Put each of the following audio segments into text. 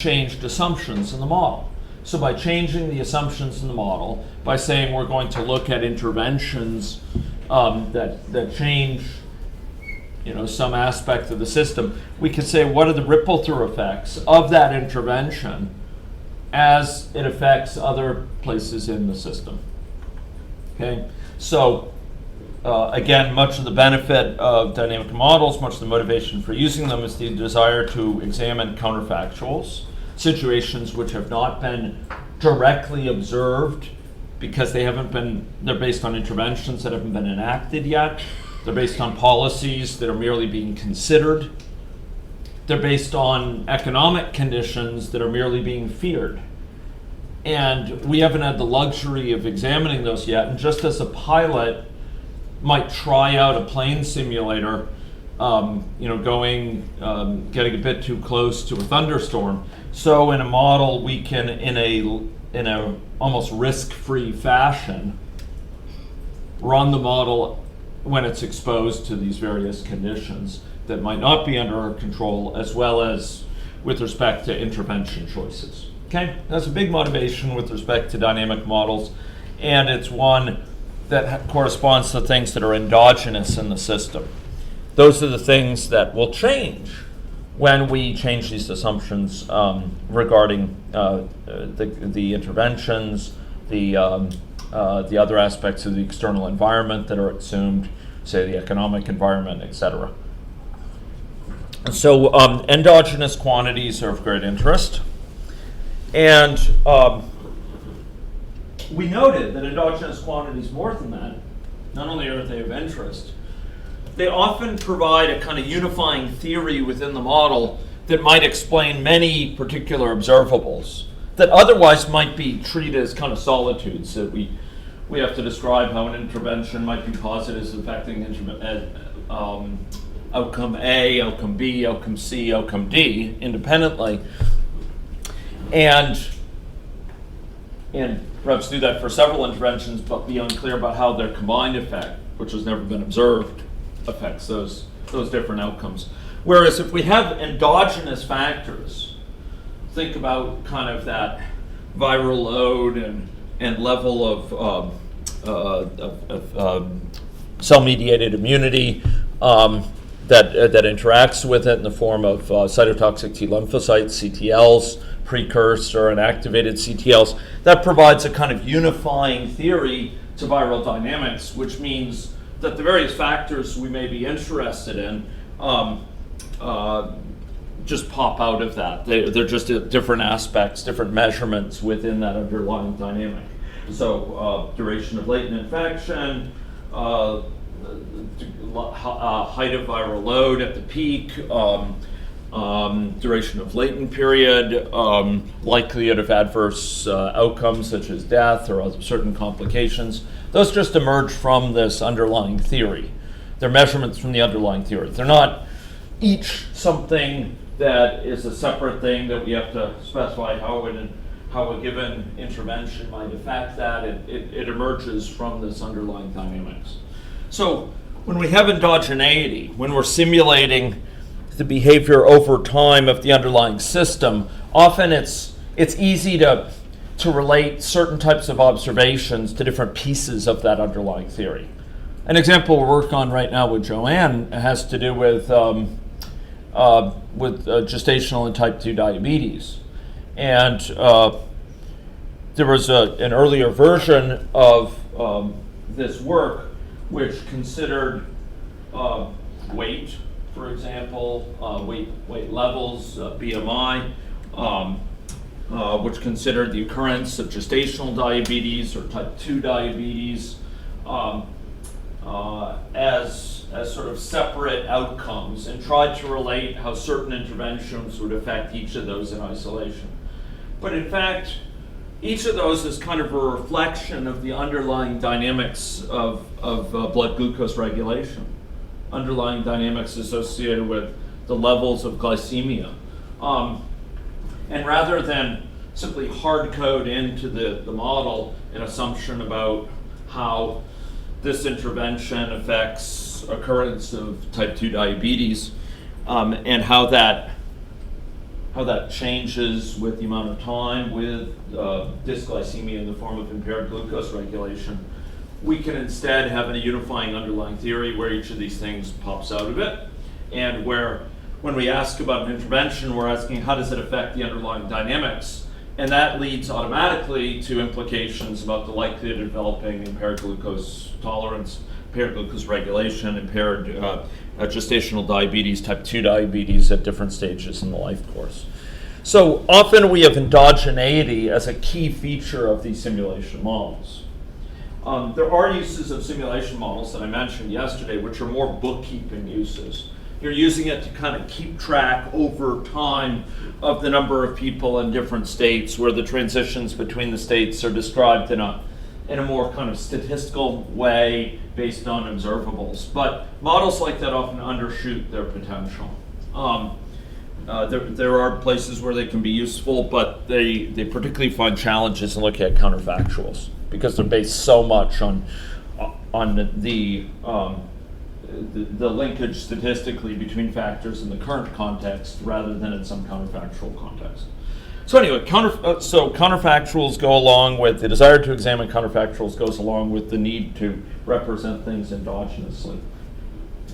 changed assumptions in the model. So by changing the assumptions in the model, by saying we're going to look at interventions that change, some aspect of the system, we could say what are the ripple through effects of that intervention as it affects other places in the system. Okay, so again, much of the benefit of dynamic models, much of the motivation for using them is the desire to examine counterfactuals, situations which have not been directly observed because they're based on interventions that haven't been enacted yet. They're based on policies that are merely being considered. They're based on economic conditions that are merely being feared. And we haven't had the luxury of examining those yet. And just as a pilot might try out a plane simulator, getting a bit too close to a thunderstorm, so in a model we can, in a almost risk-free fashion, run the model when it's exposed to these various conditions that might not be under our control, as well as with respect to intervention choices. Okay, that's a big motivation with respect to dynamic models, and it's one that corresponds to things that are endogenous in the system. Those are the things that will change when we change these assumptions regarding the interventions, the other aspects of the external environment that are assumed, say the economic environment, etc. So endogenous quantities are of great interest. And we noted that endogenous quantities, more than that, not only are they of interest, they often provide a kind of unifying theory within the model that might explain many particular observables that otherwise might be treated as kind of solitudes, that we have to describe how an intervention might be positive as affecting outcome A, outcome B, outcome C, outcome D independently, and perhaps do that for several interventions, but be unclear about how their combined effect, which has never been observed, affects those different outcomes. Whereas if we have endogenous factors, think about kind of that viral load and level of cell-mediated immunity that interacts with it in the form of cytotoxic T lymphocytes, CTLs, precursor and activated CTLs. That provides a kind of unifying theory to viral dynamics, which means that the various factors we may be interested in just pop out of that. They're just different aspects, different measurements within that underlying dynamic. So duration of latent infection, height of viral load at the peak, duration of latent period, likelihood of adverse outcomes such as death or other certain complications. Those just emerge from this underlying theory. They're measurements from the underlying theory. They're not each something that is a separate thing that we have to specify how a given intervention might affect that. It emerges from this underlying dynamics. So when we have endogeneity, when we're simulating the behavior over time of the underlying system, often it's easy to relate certain types of observations to different pieces of that underlying theory. An example we're working on right now with Joanne has to do with gestational and type 2 diabetes. And there was an earlier version of this work which considered weight, for example, weight levels, BMI, which considered the occurrence of gestational diabetes or type 2 diabetes as sort of separate outcomes, and tried to relate how certain interventions would affect each of those in isolation. But in fact, each of those is kind of a reflection of the underlying dynamics of blood glucose regulation, underlying dynamics associated with the levels of glycemia. And rather than simply hard code into the model an assumption about how this intervention affects occurrence of type 2 diabetes, and how how that changes with the amount of time with dysglycemia in the form of impaired glucose regulation. We can instead have a unifying underlying theory where each of these things pops out of it, and where when we ask about an intervention, we're asking how does it affect the underlying dynamics, and that leads automatically to implications about the likelihood of developing impaired glucose tolerance, impaired glucose regulation, impaired gestational diabetes, type 2 diabetes at different stages in the life course. So often we have endogeneity as a key feature of these simulation models. There are uses of simulation models that I mentioned yesterday, which are more bookkeeping uses. You're using it to kind of keep track over time of the number of people in different states, where the transitions between the states are described in a more kind of statistical way based on observables. But models like that often undershoot their potential. There are places where they can be useful, but they particularly find challenges in looking at counterfactuals, because they're based so much on the linkage statistically between factors in the current context rather than in some counterfactual context. So anyway, counterfactuals go along with, the desire to examine counterfactuals goes along with the need to represent things endogenously.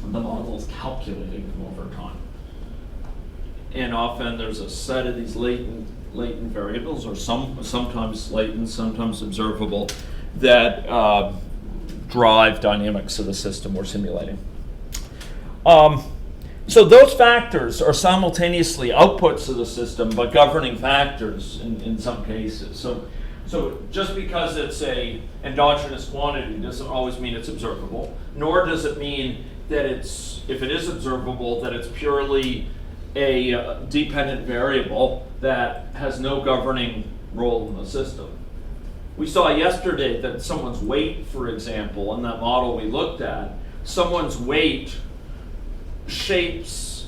The model is calculating them over time. And often there's a set of these latent variables, or sometimes latent, sometimes observable, that drive dynamics of the system we're simulating. So those factors are simultaneously outputs of the system, but governing factors in some cases. So just because it's a endogenous quantity doesn't always mean it's observable, nor does it mean that if it is observable, that it's purely a dependent variable that has no governing role in the system. We saw yesterday that someone's weight, for example, in that model we looked at, someone's weight shapes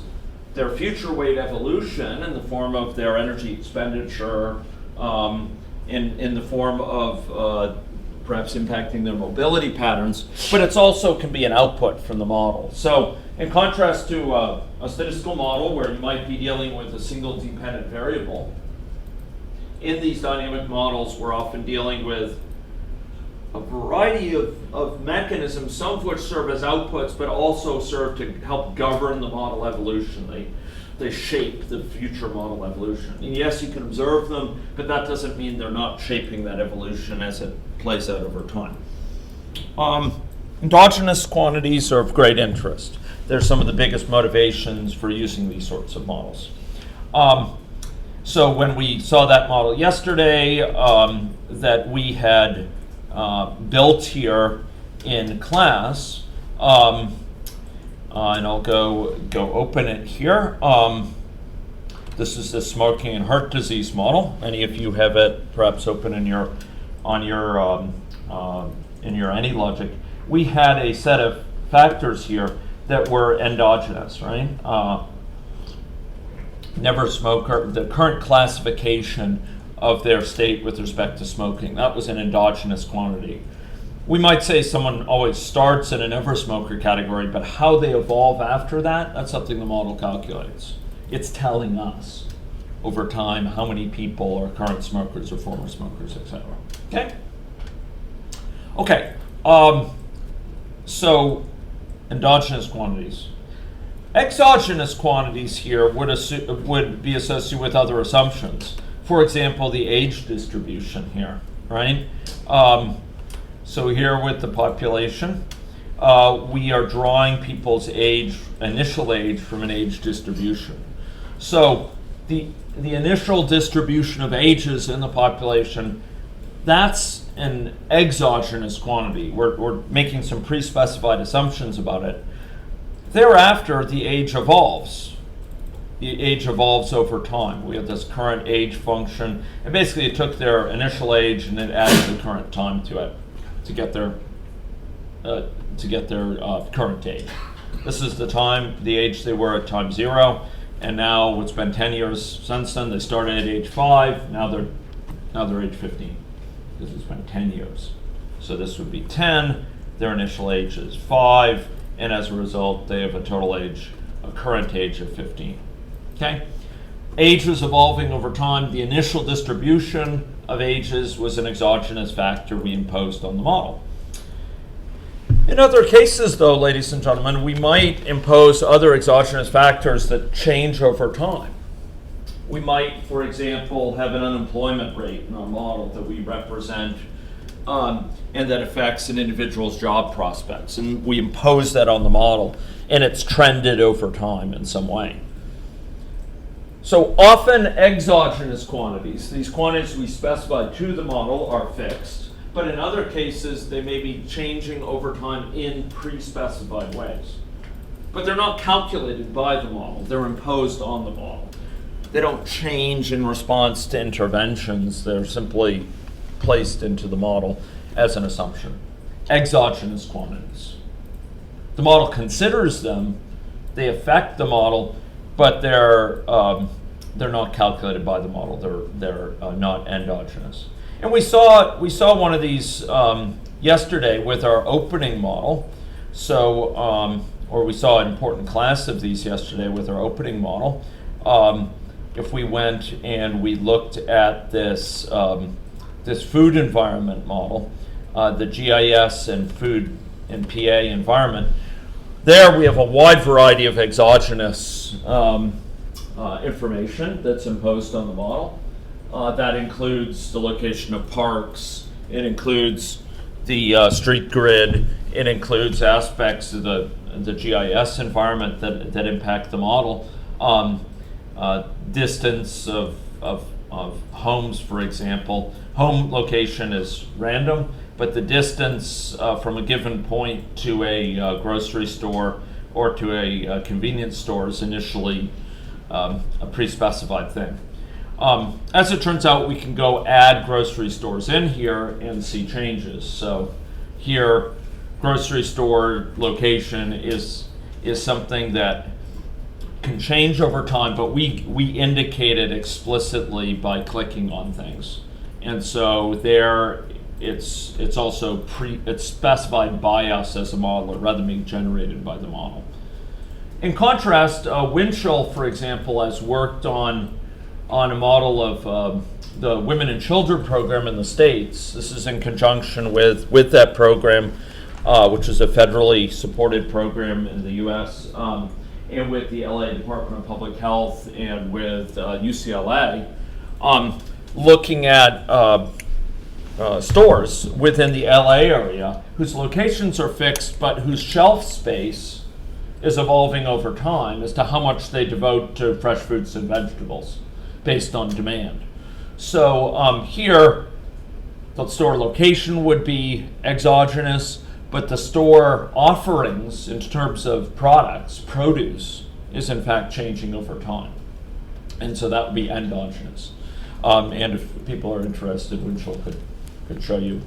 their future weight evolution in the form of their energy expenditure, in the form of perhaps impacting their mobility patterns, but it's also can be an output from the model. So in contrast to a statistical model where you might be dealing with a single dependent variable, in these dynamic models we're often dealing with a variety of mechanisms, some of which serve as outputs, but also serve to help govern the model evolution. They shape the future model evolution. And yes, you can observe them, but that doesn't mean they're not shaping that evolution as it plays out over time. Endogenous quantities are of great interest. They're some of the biggest motivations for using these sorts of models. So when we saw that model yesterday that we had built here in class, and I'll go open it here. This is the smoking and heart disease model. Any of you have it perhaps open in your AnyLogic. We had a set of factors here that were endogenous, right? Never smoker, the current classification of their state with respect to smoking, that was an endogenous quantity. We might say someone always starts in a never smoker category, but how they evolve after that, that's something the model calculates. It's telling us over time how many people are current smokers or former smokers, etc. Okay, so endogenous quantities. Exogenous quantities here would be associated with other assumptions. For example, the age distribution here, right? So here with the population, we are drawing people's age, initial age, from an age distribution. So the initial distribution of ages in the population, that's an exogenous quantity. We're making some pre-specified assumptions about it. Thereafter, the age evolves. The age evolves over time. We have this current age function, and basically it took their initial age and it added the current time to it to get their current age. This is the age they were at time 0, and now it's been 10 years since then. They started at age 5. Now they're age 15 because it's been 10 years. So this would be 10. Their initial age is 5, and as a result, they have a current age of 15. Okay. ages evolving over time, the initial distribution of ages was an exogenous factor we imposed on the model. In other cases, though, ladies and gentlemen, we might impose other exogenous factors that change over time. We might, for example, have an unemployment rate in our model that we represent and that affects an individual's job prospects. And we impose that on the model, and it's trended over time in some way. So often exogenous quantities, these quantities we specify to the model, are fixed, but in other cases they may be changing over time in pre-specified ways. But they're not calculated by the model, they're imposed on the model. They don't change in response to interventions, they're simply placed into the model as an assumption. Exogenous quantities. The model considers them, they affect the model, but they're not calculated by the model. They're not endogenous. And we saw one of these yesterday with our opening model. So, or we saw an important class of these yesterday with our opening model. If we went and we looked at this this food environment model, the GIS and food and PA environment, there we have a wide variety of exogenous information that's imposed on the model. That includes the location of parks, it includes the street grid, it includes aspects of the GIS environment that impact the model. Distance of homes, for example. Home location is random, but the distance from a given point to a grocery store or to a convenience store is initially a pre-specified thing. As it turns out, we can go add grocery stores in here and see changes. So here, grocery store location is something that can change over time, but we indicate it explicitly by clicking on things. And so there, it's also it's specified by us as a modeler rather than being generated by the model. In contrast, Winchell, for example, has worked on a model of the Women and Children program in the States. This is in conjunction with that program, which is a federally supported program in the U.S., and with the LA Department of Public Health and with UCLA, looking at stores within the LA area whose locations are fixed but whose shelf space is evolving over time as to how much they devote to fresh fruits and vegetables based on demand. So here, the store location would be exogenous, but the store offerings in terms of products, produce, is in fact changing over time. And so that would be endogenous. And if people are interested, Winchell could show you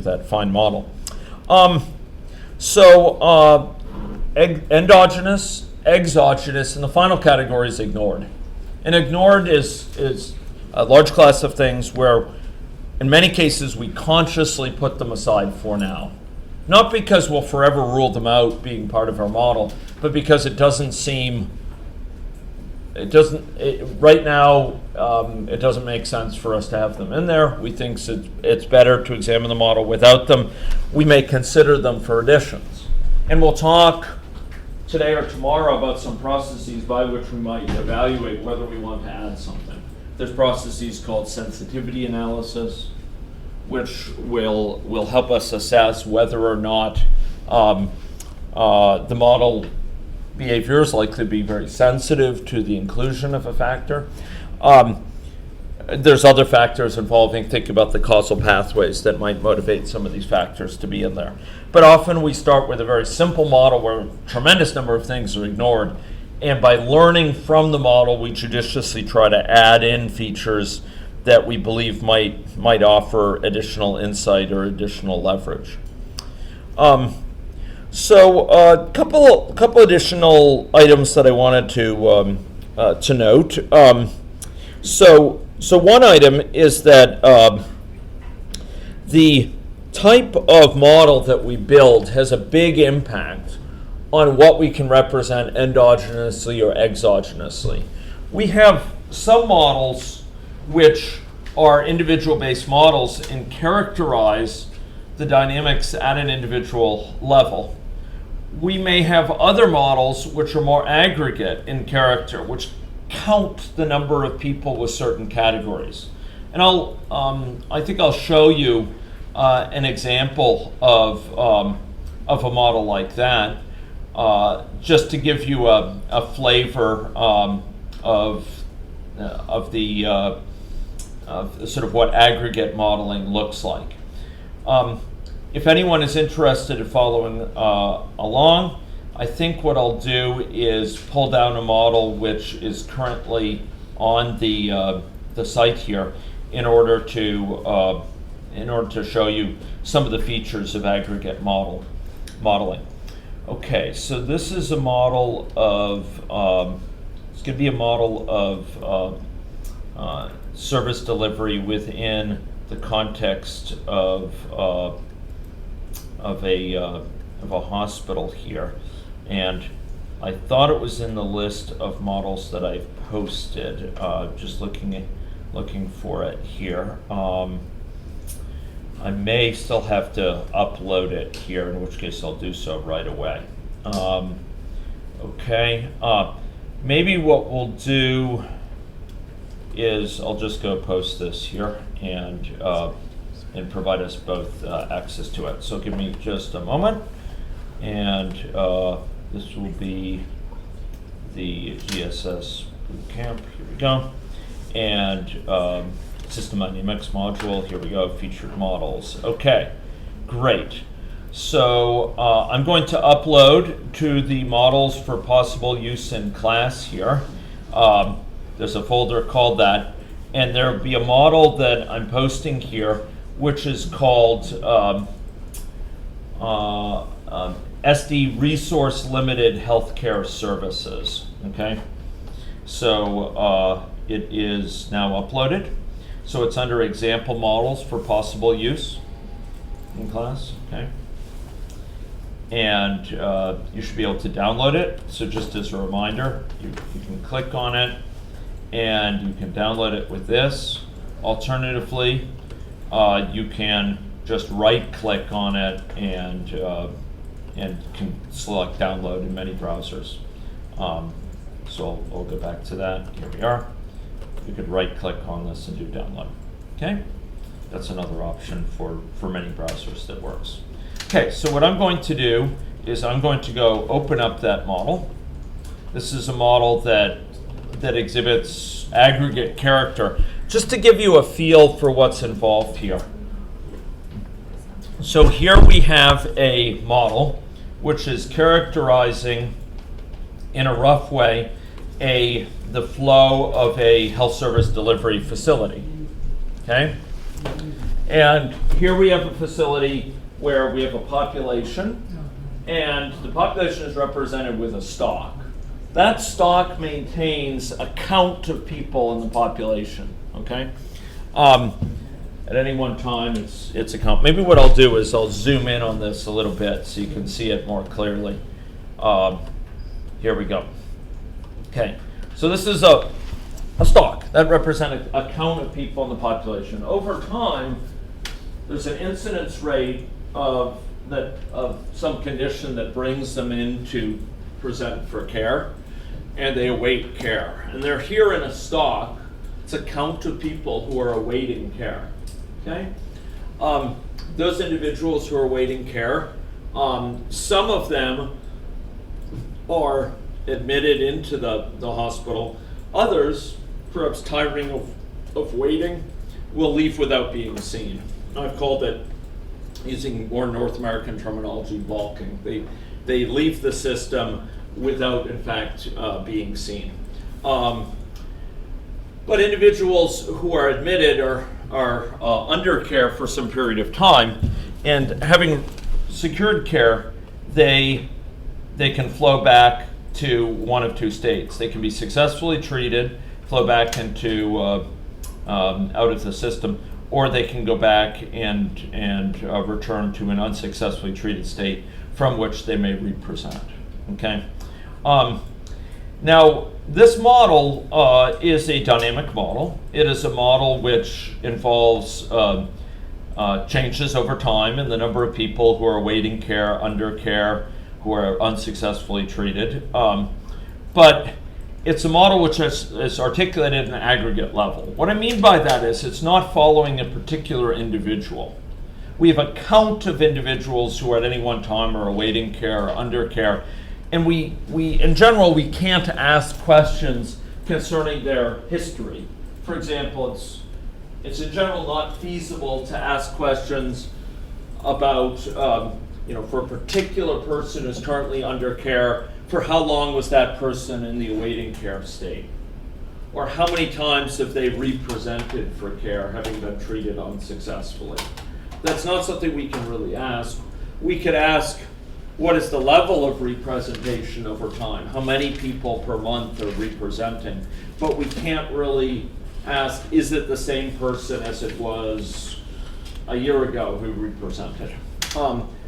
that fine model. Endogenous, exogenous, and the final category is ignored. And ignored is a large class of things where, in many cases, we consciously put them aside for now. Not because we'll forever rule them out being part of our model, but because it doesn't right now, it doesn't make sense for us to have them in there. We think it's better to examine the model without them. We may consider them for additions. And we'll talk today or tomorrow about some processes by which we might evaluate whether we want to add something. There's processes called sensitivity analysis, which will help us assess whether or not the model behavior is likely to be very sensitive to the inclusion of a factor. There's other factors involving, think about the causal pathways that might motivate some of these factors to be in there. But often we start with a very simple model where a tremendous number of things are ignored. And by learning from the model, we judiciously try to add in features that we believe might offer additional insight or additional leverage. So a couple additional items that I wanted to note. So one item is that the type of model that we build has a big impact on what we can represent endogenously or exogenously. We have some models which are individual-based models and characterize the dynamics at an individual level. We may have other models which are more aggregate in character, which count the number of people with certain categories. And I think I'll show you an example of a model like that, just to give you a flavor of sort of what aggregate modeling looks like. If anyone is interested in following along, I think what I'll do is pull down a model which is currently on the site here in order to show you some of the features of aggregate modeling. Okay, so this is a model of it's going to be a model of service delivery within the context of a hospital here, and I thought it was in the list of models that I've posted. Just looking for it here. I may still have to upload it here, in which case I'll do so right away. Okay. Maybe what we'll do is I'll just go post this here and provide us both access to it. So give me just a moment, and this will be the GSS bootcamp. Here we go, and system dynamics module. Here we go. Featured models. Okay, great. So I'm going to upload to the models for possible use in class here. There's a folder called that, and there'll be a model that I'm posting here, which is called SD Resource Limited Healthcare Services. Okay, so it is now uploaded. So it's under example models for possible use in class. Okay, and you should be able to download it. So just as a reminder, you can click on it, and you can download it with this. Alternatively, you can just right-click on it and can select download in many browsers. So I'll go back to that. Here we are. You could right-click on this and do download. Okay, that's another option for many browsers that works. Okay, so what I'm going to do is I'm going to go open up that model. This is a model that exhibits aggregate character, just to give you a feel for what's involved here. So here we have a model which is characterizing, in a rough way, the flow of a health service delivery facility. Okay? And here we have a facility where we have a population, and the population is represented with a stock. That stock maintains a count of people in the population. Okay? At any one time, it's a count. Maybe what I'll do is I'll zoom in on this a little bit so you can see it more clearly. Here we go. Okay, so this is a stock that represents a count of people in the population. Over time, there's an incidence rate of some condition that brings them in to present for care, and they await care. And they're here in a stock. It's a count of people who are awaiting care. Okay, those individuals who are awaiting care, some of them are admitted into the hospital. Others, perhaps tiring of waiting, will leave without being seen. I've called it, using more North American terminology, balking. They leave the system without, in fact, being seen. But individuals who are admitted are under care for some period of time, and having secured care, they can flow back to one of two states. They can be successfully treated, flow back into out of the system, or they can go back and return to an unsuccessfully treated state from which they may represent. Okay. Now, this model is a dynamic model. It is a model which involves changes over time in the number of people who are awaiting care, under care, who are unsuccessfully treated. But it's a model which is articulated at an aggregate level. What I mean by that is it's not following a particular individual. We have a count of individuals who at any one time are awaiting care or under care, and we in general, we can't ask questions concerning their history. For example, it's in general not feasible to ask questions about, for a particular person who's currently under care, for how long was that person in the awaiting care state? Or how many times have they represented for care, having been treated unsuccessfully? That's not something we can really ask. We could ask, what is the level of representation over time? How many people per month are representing? But we can't really ask, is it the same person as it was a year ago who represented?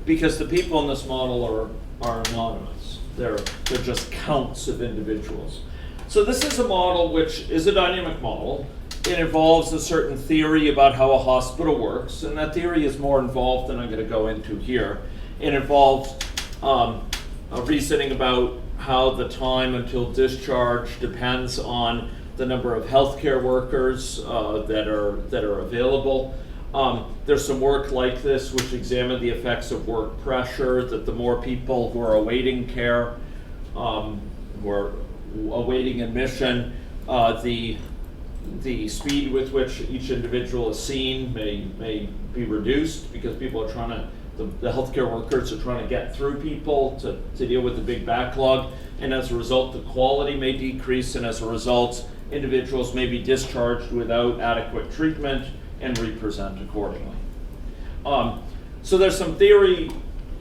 Because the people in this model are anonymous. They're just counts of individuals. So this is a model which is a dynamic model. It involves a certain theory about how a hospital works, and that theory is more involved than I'm going to go into here. It involves a reasoning about how the time until discharge depends on the number of healthcare workers that are available. There's some work like this which examine the effects of work pressure, that the more people who are awaiting care, who are awaiting admission, the speed with which each individual is seen may be reduced because people are trying to, the healthcare workers are trying to get through people to deal with the big backlog, and as a result the quality may decrease, and as a result individuals may be discharged without adequate treatment and represent accordingly. So there's some theory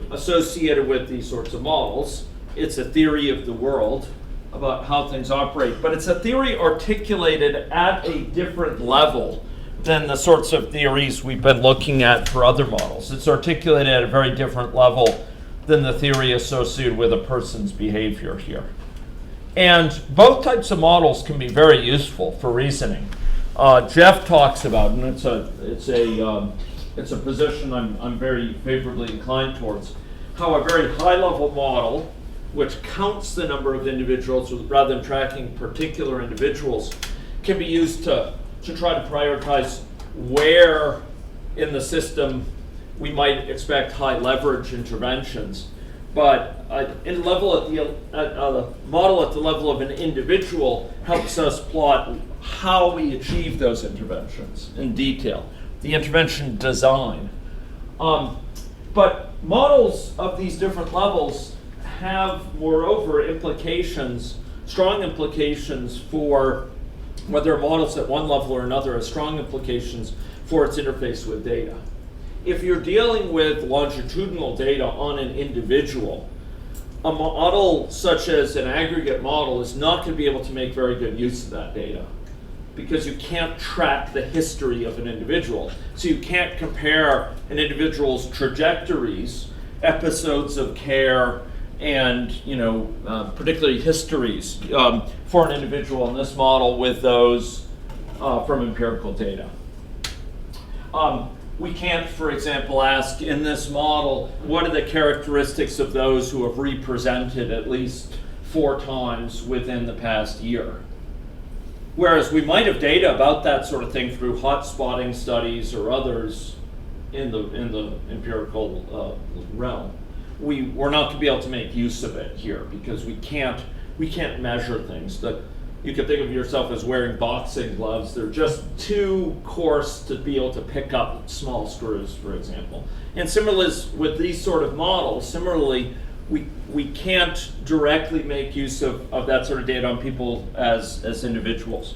associated with these sorts of models. It's a theory of the world about how things operate, but it's a theory articulated at a different level than the sorts of theories we've been looking at for other models. It's articulated at a very different level than the theory associated with a person's behavior here. And both types of models can be very useful for reasoning. Jeff talks about, and it's a position I'm very favorably inclined towards, how a very high-level model, which counts the number of individuals rather than tracking particular individuals, can be used to try to prioritize where in the system we might expect high leverage interventions. But a model at the level of an individual helps us plot how we achieve those interventions in detail, the intervention design. But models of these different levels have, moreover, implications, strong implications for whether models at one level or another have strong implications for its interface with data. If you're dealing with longitudinal data on an individual, a model such as an aggregate model is not going to be able to make very good use of that data because you can't track the history of an individual. So you can't compare an individual's trajectories, episodes of care, and particularly histories for an individual in this model with those from empirical data. We can't, for example, ask in this model, what are the characteristics of those who have represented at least 4 times within the past year? Whereas we might have data about that sort of thing through hot spotting studies or others in the empirical realm. We're not going to be able to make use of it here because we can't measure things. You could think of yourself as wearing boxing gloves. They're just too coarse to be able to pick up small screws, for example. And similarly with these sort of models, we can't directly make use of that sort of data on people as individuals.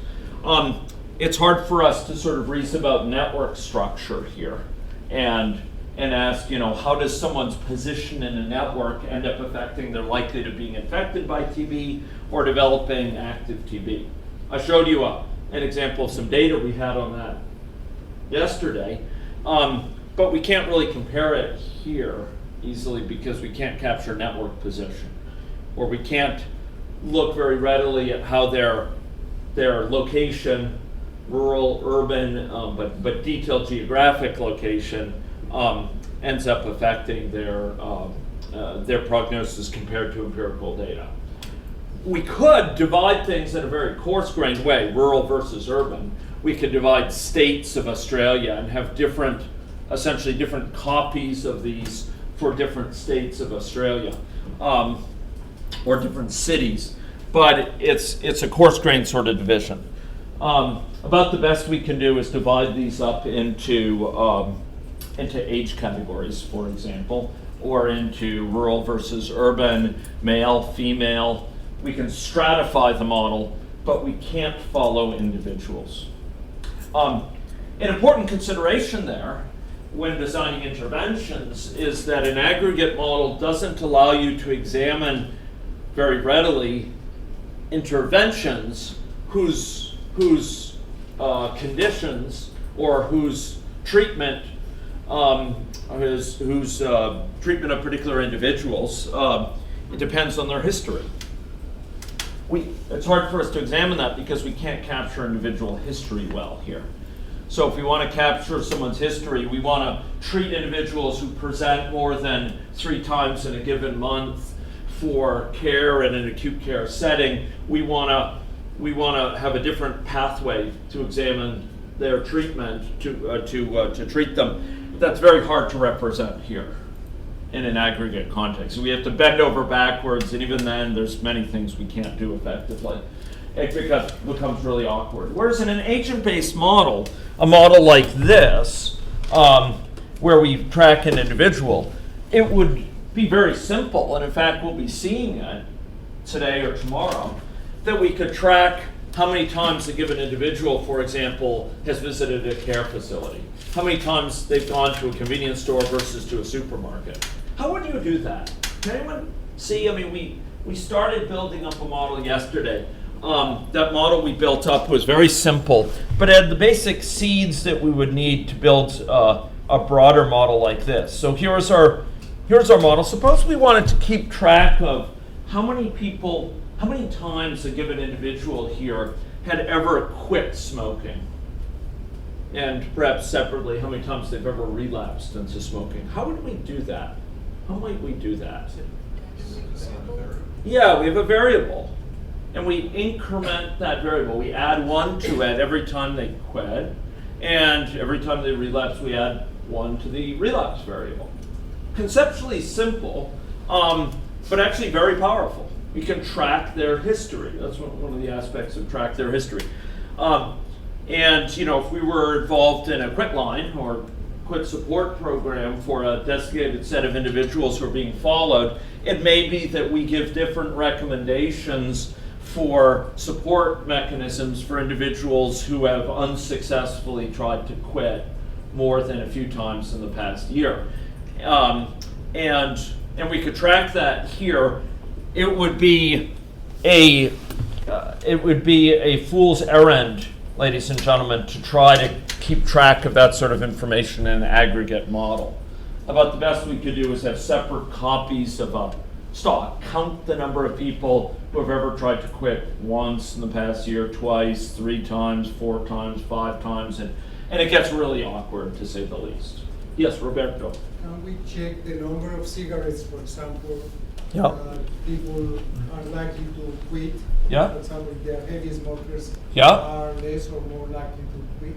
It's hard for us to sort of reason about network structure here and ask, how does someone's position in a network end up affecting their likelihood of being infected by TB or developing active TB? I showed you an example of some data we had on that yesterday, but we can't really compare it here easily because we can't capture network position, or we can't look very readily at how their location, rural, urban, but detailed geographic location ends up affecting their prognosis compared to empirical data. We could divide things in a very coarse-grained way, rural versus urban. We could divide states of Australia and have essentially different copies of these for different states of Australia, or different cities. But it's a coarse-grained sort of division. About the best we can do is divide these up into age categories, for example, or into rural versus urban, male, female. We can stratify the model, but we can't follow individuals. An important consideration there when designing interventions is that an aggregate model doesn't allow you to examine very readily interventions whose conditions or whose treatment treatment of particular individuals it depends on their history. It's hard for us to examine that because we can't capture individual history well here. So if we want to capture someone's history, we want to treat individuals who present more than 3 times in a given month for care in an acute care setting. We want to have a different pathway to examine their treatment, to treat them. That's very hard to represent here in an aggregate context. So we have to bend over backwards, and even then there's many things we can't do effectively. It becomes really awkward. Whereas in an agent-based model, a model like this, where we track an individual, it would be very simple, and in fact we'll be seeing it today or tomorrow, that we could track how many times a given individual, for example, has visited a care facility, how many times they've gone to a convenience store versus to a supermarket. How would you do that? Can anyone see? I mean, we started building up a model yesterday. That model we built up was very simple, but had the basic seeds that we would need to build a broader model like this. So here's our model. Suppose we wanted to keep track of how many times a given individual here had ever quit smoking, and perhaps separately, how many times they've ever relapsed into smoking. How would we do that? How might we do that? Yeah, we have a variable, and we increment that variable. We add 1 to it every time they quit, and every time they relapse, we add 1 to the relapse variable. Conceptually simple, but actually very powerful. We can track their history. That's one of the aspects of track their history. And if we were involved in a quit line or quit support program for a designated set of individuals who are being followed, it may be that we give different recommendations for support mechanisms for individuals who have unsuccessfully tried to quit more than a few times in the past year. And we could track that here. It would be a fool's errand, ladies and gentlemen, to try to keep track of that sort of information in an aggregate model. About the best we could do is have separate copies of a stock, count the number of people who have ever tried to quit once in the past year, twice, 3 times, 4 times, 5 times, and it gets really awkward, to say the least. Yes, Roberto. Can we check the number of cigarettes, for example? Yeah. People are likely to quit. Yeah. For example, if they are heavy smokers, Yeah. are less or more likely to quit.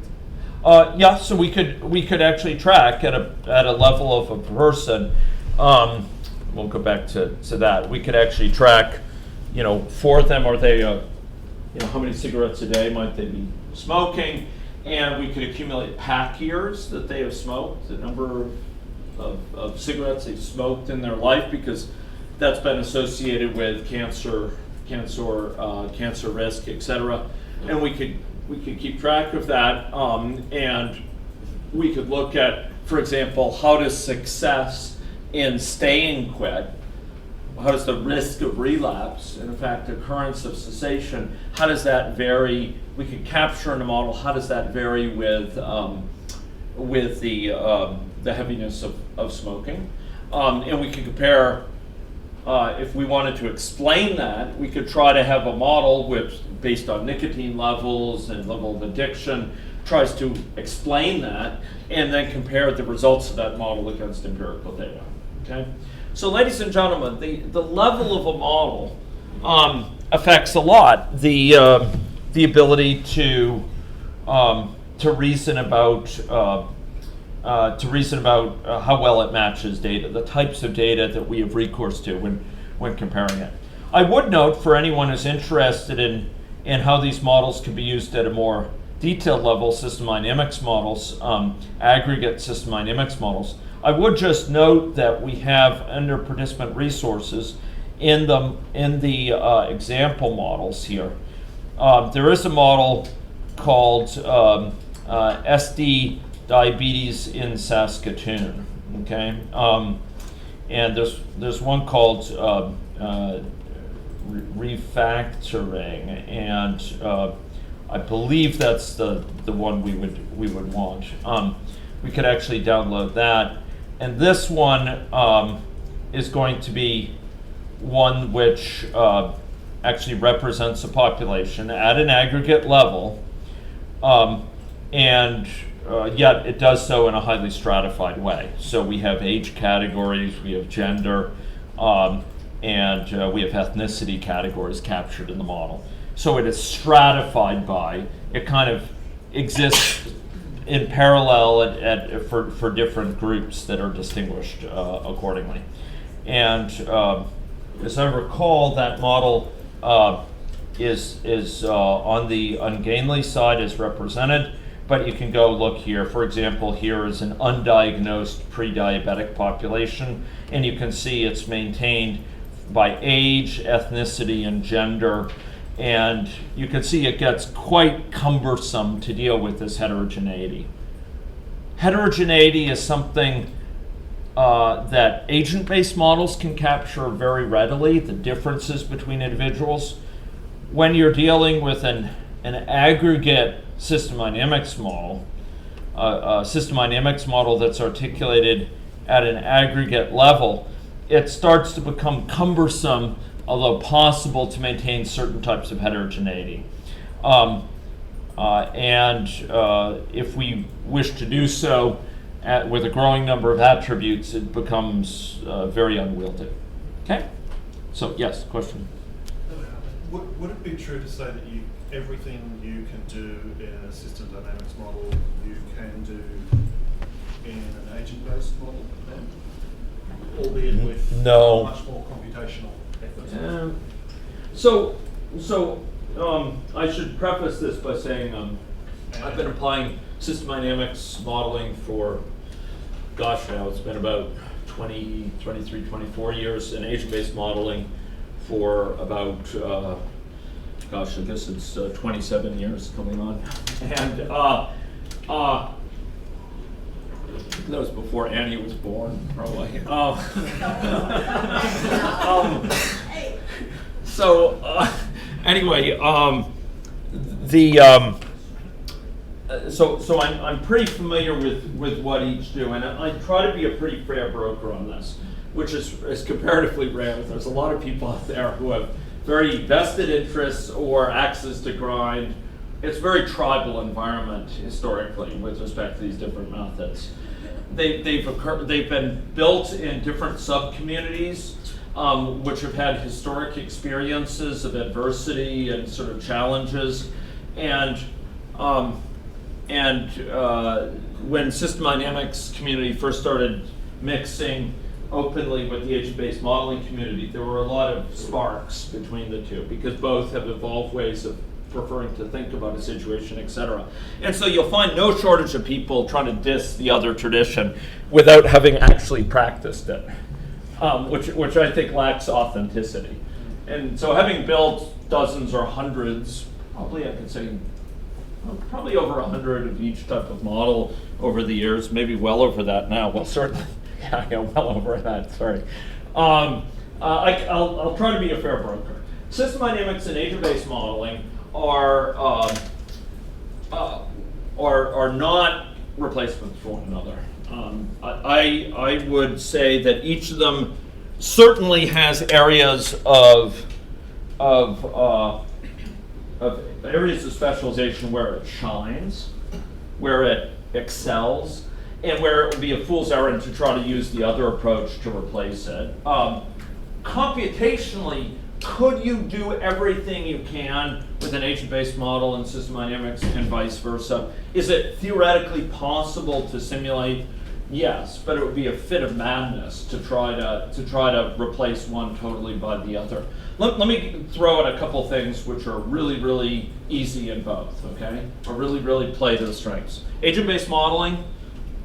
Yeah, so we could actually track at a level of a person. We'll go back to that. We could actually track, for them, are they, how many cigarettes a day might they be smoking, and we could accumulate pack years that they have smoked, the number of cigarettes they've smoked in their life, because that's been associated with cancer risk, etc. And we could keep track of that, and we could look at, for example, how does success in staying quit, how does the risk of relapse, and in fact occurrence of cessation, how does that vary? We could capture in a model how does that vary with the heaviness of smoking, and we could compare if we wanted to explain that, we could try to have a model which, based on nicotine levels and level of addiction, tries to explain that and then compare the results of that model against empirical data. Okay? So, ladies and gentlemen, the level of a model affects a lot. The ability to reason about how well it matches data, the types of data that we have recourse to when comparing it. I would note, for anyone who's interested in how these models can be used at a more detailed level, system dynamics models, aggregate system dynamics models, I would just note that we have under participant resources in the example models here. There is a model called SD Diabetes in Saskatoon. Okay, and there's one called refactoring, and I believe that's the one we would want. We could actually download that, and this one is going to be one which actually represents a population at an aggregate level, and yet it does so in a highly stratified way. So we have age categories, we have gender, and we have ethnicity categories captured in the model. So it is stratified by, it kind of exists in parallel for different groups that are distinguished accordingly. And as I recall, that model is on the ungainly side is represented, but you can go look here. For example, here is an undiagnosed pre-diabetic population, and you can see it's maintained by age, ethnicity, and gender. And you can see it gets quite cumbersome to deal with this heterogeneity. Heterogeneity is something that agent-based models can capture very readily, the differences between individuals. When you're dealing with an aggregate system dynamics model, a system dynamics model that's articulated at an aggregate level, it starts to become cumbersome, although possible, to maintain certain types of heterogeneity. And if we wish to do so with a growing number of attributes, it becomes very unwieldy. Okay? So, yes, question? Would it be true to say that everything you can do in a system dynamics model, you can do in an agent-based model then? Albeit with much more computational effort? I should preface this by saying I've been applying system dynamics modeling for, now it's been about 23, 24 years, and agent-based modeling for about, I guess it's 27 years coming on. And that was before Annie was born, probably. Anyway, so I'm pretty familiar with what each do, and I try to be a pretty fair broker on this, which is comparatively rare. There's a lot of people out there who have very vested interests or axes to grind. It's a very tribal environment historically with respect to these different methods. They've been built in different sub-communities, which have had historic experiences of adversity and sort of challenges, and when system dynamics community first started mixing openly with the agent-based modeling community, there were a lot of sparks between the two because both have evolved ways of preferring to think about a situation, etc. And so you'll find no shortage of people trying to diss the other tradition without having actually practiced it, which I think lacks authenticity. And so having built dozens or hundreds, probably I could say probably over 100 of each type of model over the years, maybe well over that now. Well, certainly, yeah, well over that, sorry. I'll try to be a fair broker. System dynamics and agent-based modeling are not replacements for one another. I would say that each of them certainly has areas of areas of specialization where it shines, where it excels, and where it would be a fool's errand to try to use the other approach to replace it. Computationally, could you do everything you can with an agent-based model in system dynamics and vice versa? Is it theoretically possible to simulate? Yes, but it would be a fit of madness to try to replace one totally by the other. Let me throw in a couple things which are really, really easy in both, okay? Or really, really play to the strengths. Agent-based modeling,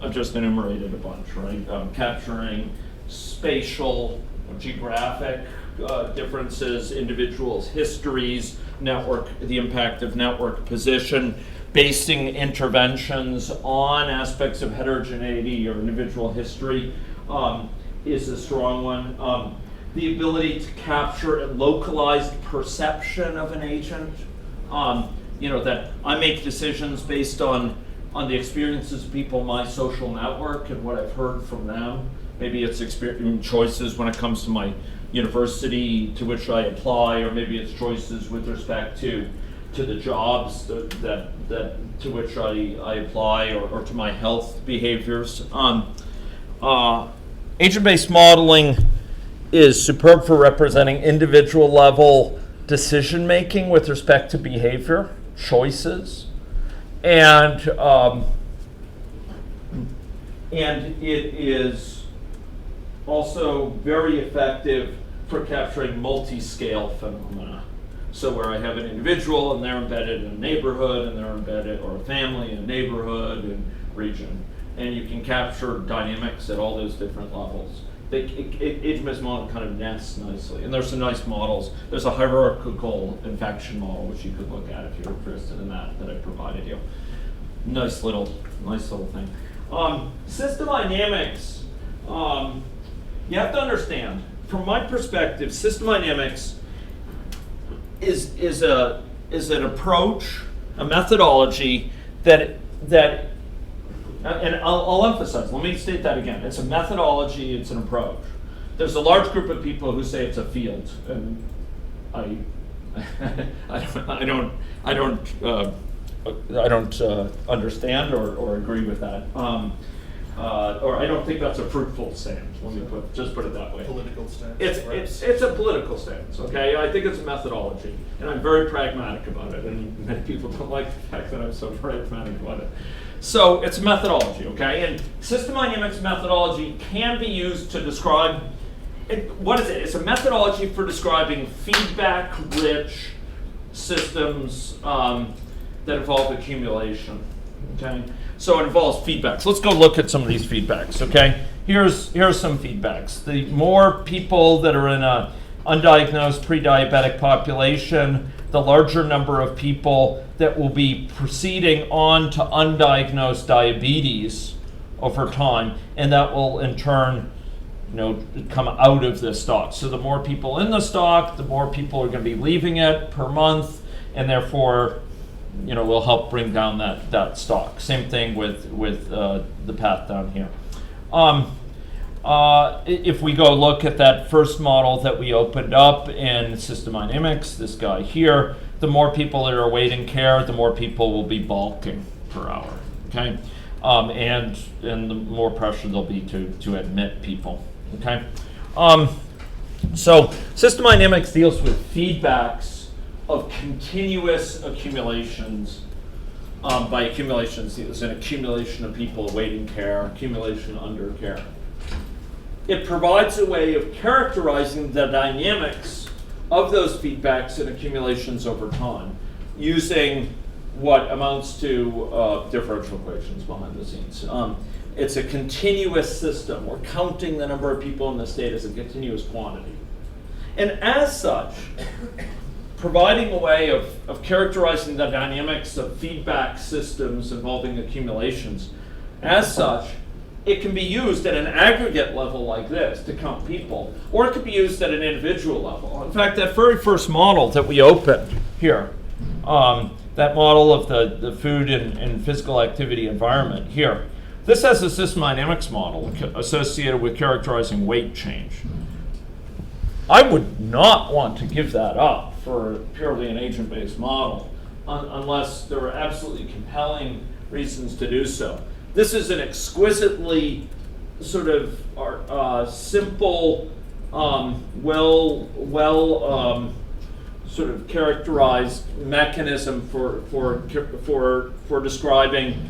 I've just enumerated a bunch, right? Capturing spatial, geographic differences, individuals' histories, the impact of network position, basing interventions on aspects of heterogeneity or individual history is a strong one. The ability to capture a localized perception of an agent, that I make decisions based on the experiences of people in my social network and what I've heard from them. Maybe it's choices when it comes to my university to which I apply, or maybe it's choices with respect to the jobs that to which I apply, or to my health behaviors. Agent-based modeling is superb for representing individual level decision making with respect to behavior choices, and it is also very effective for capturing multi-scale phenomena. So where I have an individual and they're embedded in a neighborhood, and they're embedded, or a family in a neighborhood and region, and you can capture dynamics at all those different levels. Agent-based model kind of nests nicely, and there's some nice models. There's a hierarchical infection model which you could look at if you're interested in that I provided you. Nice little thing. System dynamics. You have to understand, from my perspective, system dynamics is an approach, a methodology that and I'll emphasize, let me state that again. It's a methodology, it's an approach. There's a large group of people who say it's a field, and I don't understand or agree with that. Or I don't think that's a fruitful stance. Let me put it that way. Political stance. It's a political stance. Okay, I think it's a methodology, and I'm very pragmatic about it. And many people don't like the fact that I'm so pragmatic about it. So it's a methodology. Okay, and system dynamics methodology can be used to describe. What is it? It's a methodology for describing feedback-rich systems that involve accumulation. Okay. So it involves feedbacks. Let's go look at some of these feedbacks, okay? Here's some feedbacks. The more people that are in a undiagnosed pre-diabetic population, the larger number of people that will be proceeding on to undiagnosed diabetes over time, and that will in turn, come out of this stock. So the more people in the stock, the more people are going to be leaving it per month, and therefore will help bring down that stock. Same thing with the path down here. If we go look at that first model that we opened up in System Dynamics, this guy here, the more people that are awaiting care, the more people will be balking per hour. Okay, and the more pressure there'll be to admit people. Okay, so System Dynamics deals with feedbacks of continuous accumulations. By accumulations, it's an accumulation of people awaiting care, accumulation under care. It provides a way of characterizing the dynamics of those feedbacks and accumulations over time using what amounts to differential equations behind the scenes. It's a continuous system. We're counting the number of people in the state as a continuous quantity. And as such, providing a way of characterizing the dynamics of feedback systems involving accumulations, as such, it can be used at an aggregate level like this to count people, or it could be used at an individual level. In fact, that very first model that we opened here, that model of the food and physical activity environment here, this has a system dynamics model associated with characterizing weight change. I would not want to give that up for purely an agent-based model unless there were absolutely compelling reasons to do so. This is an exquisitely sort of simple, sort of characterized mechanism for describing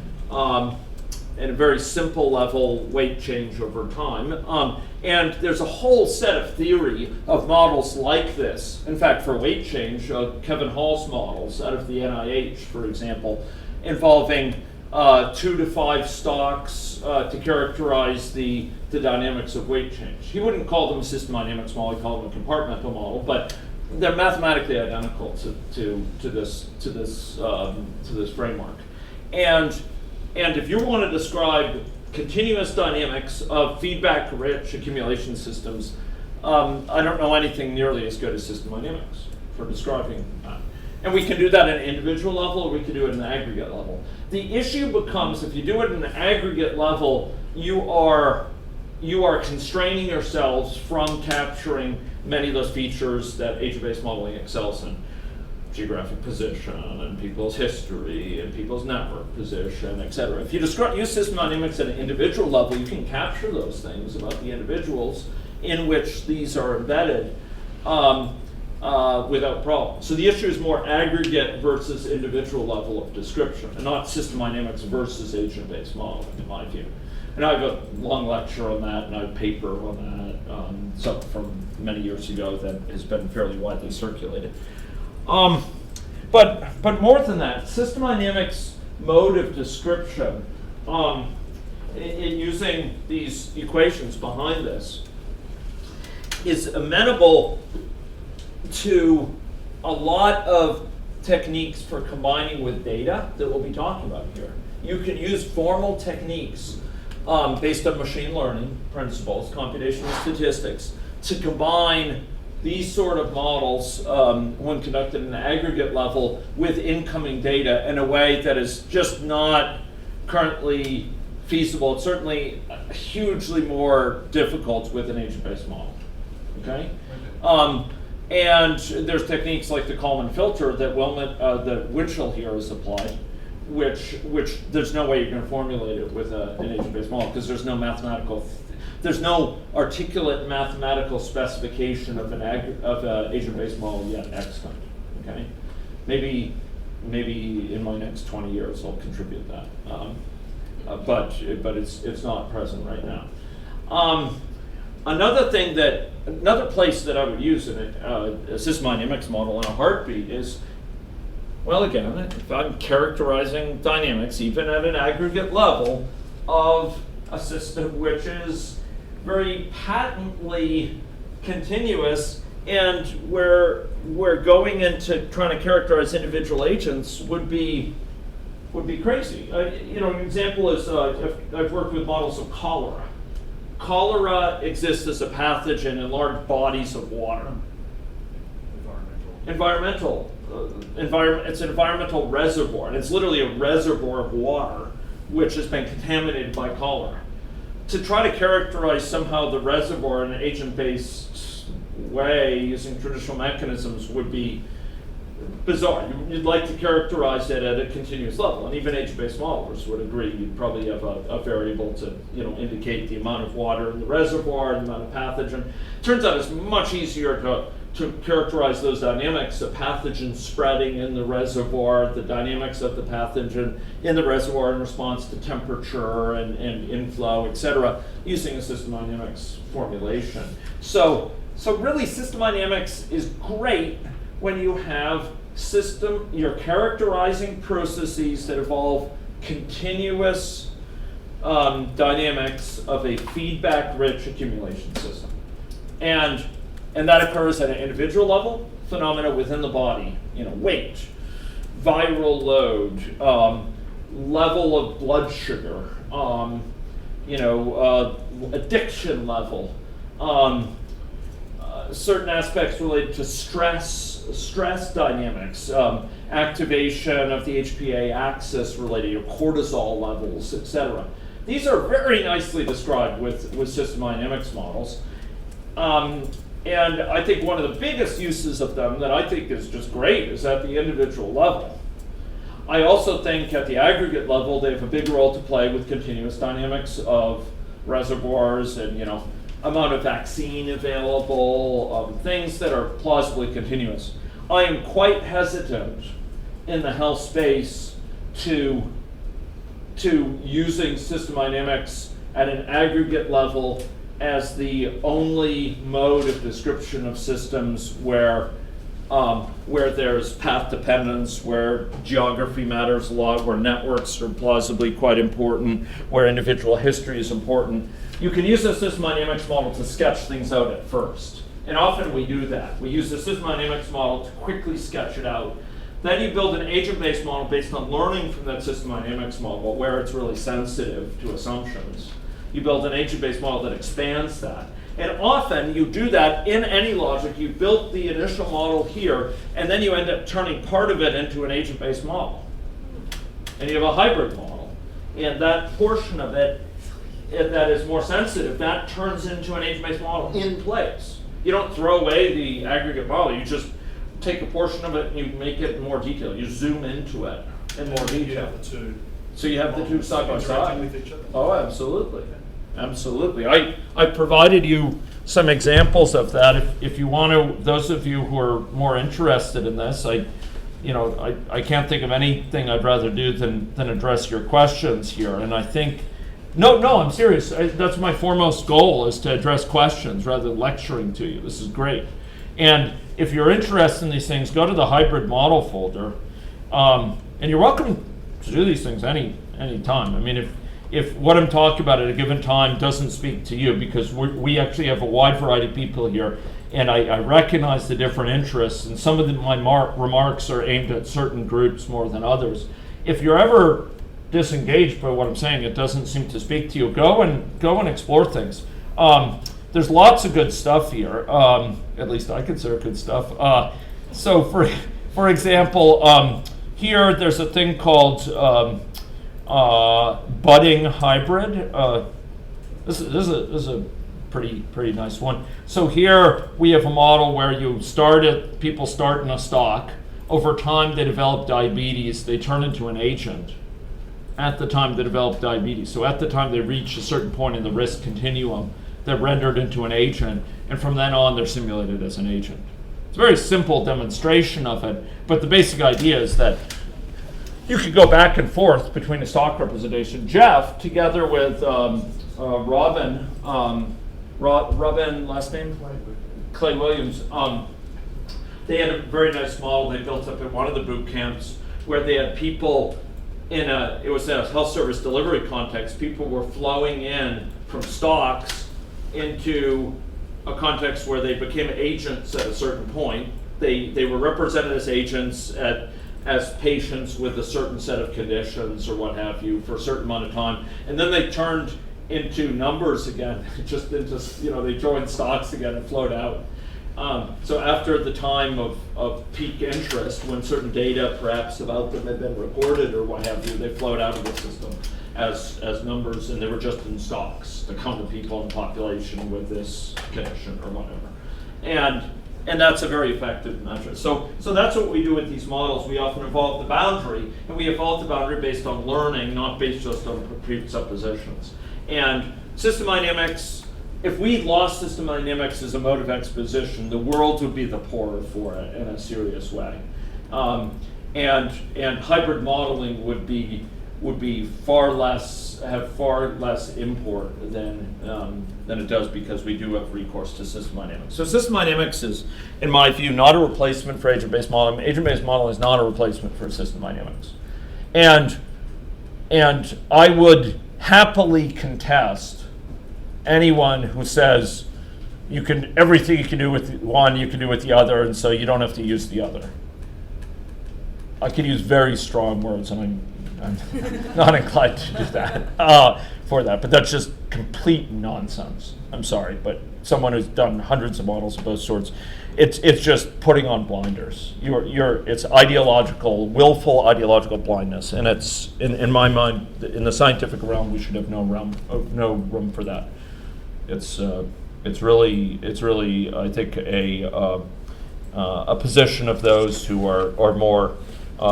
at a very simple level weight change over time. And there's a whole set of theory of models like this. In fact, for weight change, Kevin Hall's models out of the NIH, for example, involving 2 to 5 stocks to characterize the dynamics of weight change. He wouldn't call them a system dynamics model, he called them a compartmental model, but they're mathematically identical to this framework. And if you want to describe continuous dynamics of feedback-rich accumulation systems, I don't know anything nearly as good as system dynamics for describing that. And we can do that at an individual level, or we can do it at an aggregate level. The issue becomes, if you do it at an aggregate level, you are constraining yourselves from capturing many of those features that agent-based modeling excels in. Geographic position, and people's history, and people's network position, et cetera. If you use system dynamics at an individual level, you can capture those things about the individuals in which these are embedded without problem. So the issue is more aggregate versus individual level of description, and not system dynamics versus agent-based modeling, in my view. And I have a long lecture on that, and I have a paper on that, something from many years ago that has been fairly widely circulated. But more than that, system dynamics mode of description, in using these equations behind this, is amenable to a lot of techniques for combining with data that we'll be talking about here. You can use formal techniques based on machine learning principles, computational statistics, to combine these sort of models, when conducted at an aggregate level, with incoming data in a way that is just not currently feasible. It's certainly hugely more difficult with an agent-based model. Okay? And there's techniques like the Kalman filter that that Winchell here has applied, which there's no way you're going to formulate it with an agent-based model, because there's no articulate mathematical specification of an agent-based model yet extant. Okay, maybe in my next 20 years I'll contribute that, but it's not present right now. Another place that I would use a system dynamics model in a heartbeat is, well, again, if I'm characterizing dynamics, even at an aggregate level, of a system which is very patently continuous, and where going into trying to characterize individual agents would be crazy. An example is I've worked with models of cholera. Cholera exists as a pathogen in large bodies of water. It's an environmental reservoir, and it's literally a reservoir of water which has been contaminated by cholera. To try to characterize somehow the reservoir in an agent-based way using traditional mechanisms would be bizarre. You'd like to characterize it at a continuous level, and even agent-based modelers would agree you'd probably have a variable to indicate the amount of water in the reservoir, the amount of pathogen. Turns out it's much easier to characterize those dynamics, the pathogen spreading in the reservoir, the dynamics of the pathogen in the reservoir in response to temperature and inflow, et cetera, using a system dynamics formulation. So really system dynamics is great when you have you're characterizing processes that involve continuous dynamics of a feedback-rich accumulation system. And that occurs at an individual level, phenomena within the body, weight, viral load, level of blood sugar, addiction level, certain aspects related to stress dynamics, activation of the HPA axis related to cortisol levels, etc. These are very nicely described with system dynamics models. And I think one of the biggest uses of them that I think is just great is at the individual level. I also think at the aggregate level they have a big role to play with continuous dynamics of reservoirs and amount of vaccine available, things that are plausibly continuous. I am quite hesitant in the health space to using system dynamics at an aggregate level as the only mode of description of systems where there's path dependence, where geography matters a lot, where networks are plausibly quite important, where individual history is important. You can use the system dynamics model to sketch things out at first. And often we do that. We use the system dynamics model to quickly sketch it out. Then you build an agent-based model based on learning from that system dynamics model where it's really sensitive to assumptions. You build an agent-based model that expands that. And often you do that in any logic. You built the initial model here, and then you end up turning part of it into an agent-based model. And you have a hybrid model. And that portion of it that is more sensitive, that turns into an agent-based model in place. You don't throw away the aggregate model. You just take a portion of it and you make it more detailed. You zoom into it in more detail. You have the two. So you have the two side by side. With each other. Oh, absolutely. Absolutely. I provided you some examples of that. If you want to, those of you who are more interested in this, I can't think of anything I'd rather do than address your questions here. And I think, no, I'm serious. That's my foremost goal, is to address questions rather than lecturing to you. This is great. And if you're interested in these things, go to the hybrid model folder. And you're welcome to do these things any time. I mean, if what I'm talking about at a given time doesn't speak to you, because we actually have a wide variety of people here, and I recognize the different interests, and some of my remarks are aimed at certain groups more than others. If you're ever disengaged by what I'm saying, it doesn't seem to speak to you, go and explore things. There's lots of good stuff here, at least I consider good stuff. So for example, here there's a thing called budding hybrid. This is a pretty nice one. So here we have a model where people start in a stock. Over time they develop diabetes, they turn into an agent at the time they develop diabetes. So at the time they reach a certain point in the risk continuum, they're rendered into an agent, and from then on they're simulated as an agent. It's a very simple demonstration of it, but the basic idea is that you could go back and forth between a stock representation. Jeff, together with Robin, last name? Clay Williams, they had a very nice model they built up at one of the boot camps where they had people it was in a health service delivery context. People were flowing in from stocks into a context where they became agents at a certain point. They were represented as agents as patients with a certain set of conditions or what have you for a certain amount of time, and then they turned into numbers again, just into, they joined stocks again and flowed out. So after the time of peak interest, when certain data perhaps about them had been recorded or what have you, they flowed out of the system as numbers, and they were just in stocks to count the people in the population with this condition or whatever. And that's a very effective measure. So that's what we do with these models. We often evolve the boundary, and we evolve the boundary based on learning, not based just on presuppositions. And system dynamics, if we lost system dynamics as a mode of exposition, the world would be the poorer for it in a serious way. And hybrid modeling would be have far less import than it does, because we do have recourse to system dynamics. So system dynamics is, in my view, not a replacement for agent-based modeling. Agent-based modeling is not a replacement for system dynamics. And I would happily contest anyone who says everything you can do with one, you can do with the other, and so you don't have to use the other. I could use very strong words, and I'm not inclined to do that for that, but that's just complete nonsense. I'm sorry, but someone who's done hundreds of models of both sorts, it's just putting on blinders. It's ideological, willful ideological blindness, and it's in my mind, in the scientific realm, we should have no room for that. It's it's really, I think, a position of those who are more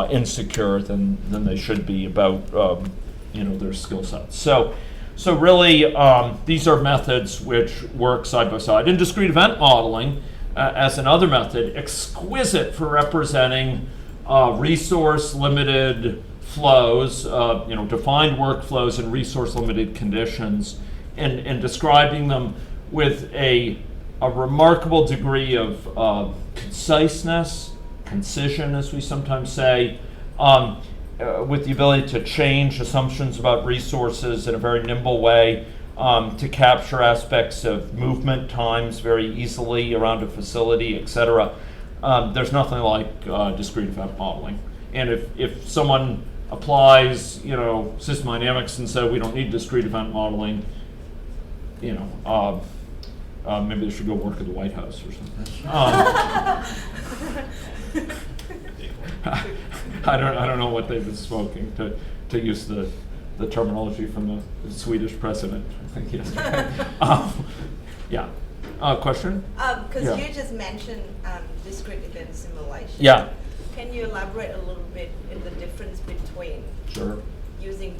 insecure than they should be about their skill sets. So really, these are methods which work side by side. In discrete event modeling, as another method, exquisite for representing resource-limited flows, defined workflows in resource-limited conditions, and describing them with a remarkable degree of conciseness, concision, as we sometimes say, with the ability to change assumptions about resources in a very nimble way, to capture aspects of movement times very easily around a facility, etc. There's nothing like discrete event modeling. And if someone applies, system dynamics and said we don't need discrete event modeling, maybe they should go work at the White House or something. I don't know what they've been smoking to use the terminology from the Swedish president, I think yesterday. Yeah. Question? Because you just mentioned discrete event simulation. Yeah. Can you elaborate a little bit in the difference between using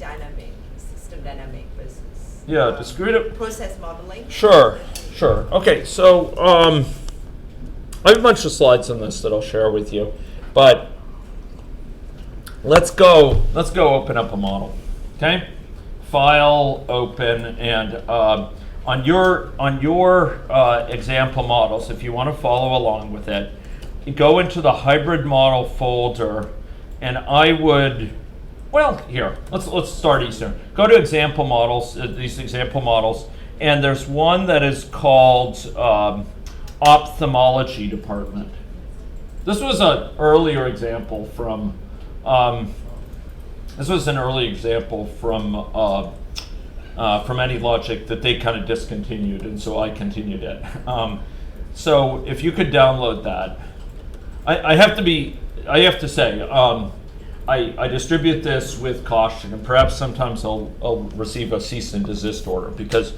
system dynamic versus discrete process modeling? Sure. Okay, so I have a bunch of slides on this that I'll share with you, but let's go open up a model. Okay, file, open, and on your example models, if you want to follow along with it, you go into the hybrid model folder, and I would, here, let's start easier. Go to example models, these example models, and there's one that is called ophthalmology department. This was an earlier example from AnyLogic that they kind of discontinued, and so I continued it. So if you could download that, I have to say, I distribute this with caution, and perhaps sometimes I'll receive a cease and desist order, because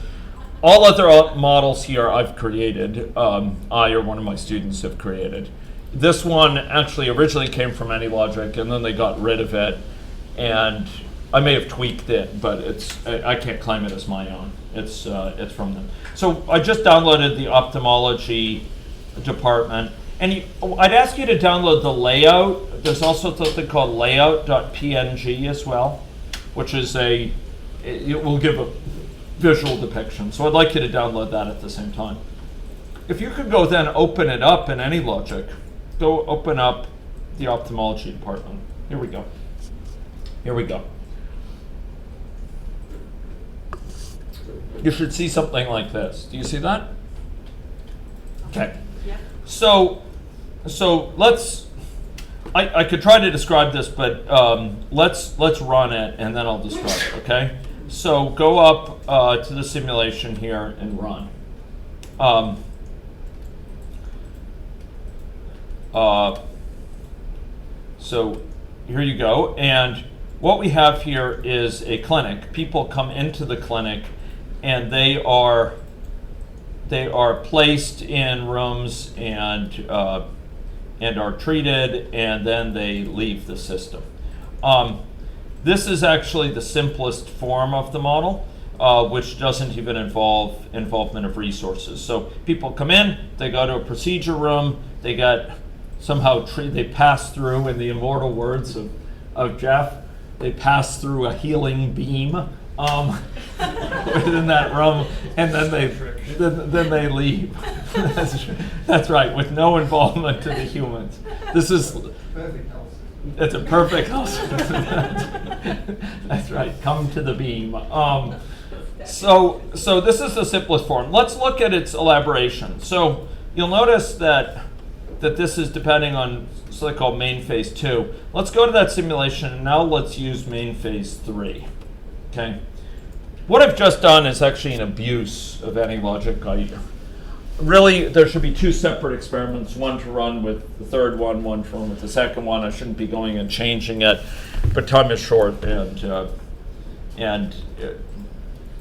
all other models here I've created, I or one of my students have created. This one actually originally came from AnyLogic, and then they got rid of it, and I may have tweaked it, but I can't claim it as my own. It's from them. So I just downloaded the ophthalmology department, and I'd ask you to download the layout. There's also something called layout.png as well, which is it will give a visual depiction. So I'd like you to download that at the same time. If you could go then open it up in AnyLogic, go open up the ophthalmology department. Here we go. You should see something like this. Do you see that? Okay. Yeah. So let's. I could try to describe this, but let's run it and then I'll describe it. Okay. So go up to the simulation here and run. So here you go, and what we have here is a clinic. People come into the clinic, and they are placed in rooms and are treated, and then they leave the system. This is actually the simplest form of the model, which doesn't even involve involvement of resources. So people come in, they go to a procedure room, they get somehow they pass through, in the immortal words of Jeff, they pass through a healing beam within that room, and then they leave. That's right, with no involvement to the humans. This is it's a perfect house. That's right. Come to the beam. So this is the simplest form. Let's look at its elaboration. So you'll notice that this is depending on something called main phase 2. Let's go to that simulation, and now let's use main phase 3. Okay. What I've just done is actually an abuse of AnyLogic. Really, there should be 2 separate experiments, one to run with the third one to run with the second one. I shouldn't be going and changing it, but time is short, and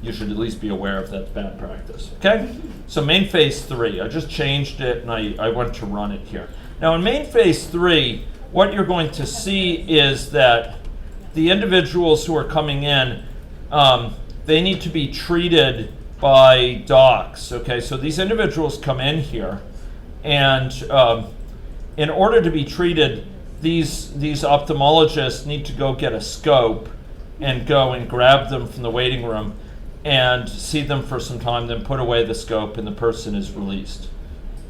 you should at least be aware of that's bad practice. Okay? So main phase 3, I just changed it and I went to run it here. Now in main phase 3, what you're going to see is that the individuals who are coming in, they need to be treated by docs. Okay, so these individuals come in here, and in order to be treated, these ophthalmologists need to go get a scope and go and grab them from the waiting room and see them for some time, then put away the scope and the person is released.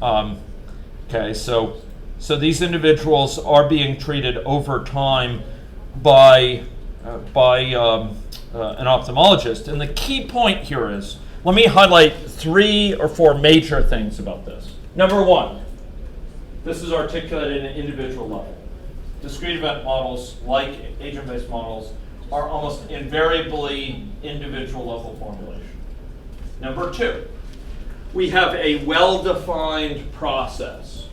Okay, so these individuals are being treated over time by an ophthalmologist. And the key point here is, let me highlight 3 or 4 major things about this. Number 1, this is articulated at an individual level. Discrete event models, like agent-based models, are almost invariably individual level formulation. Number 2, we have a well-defined process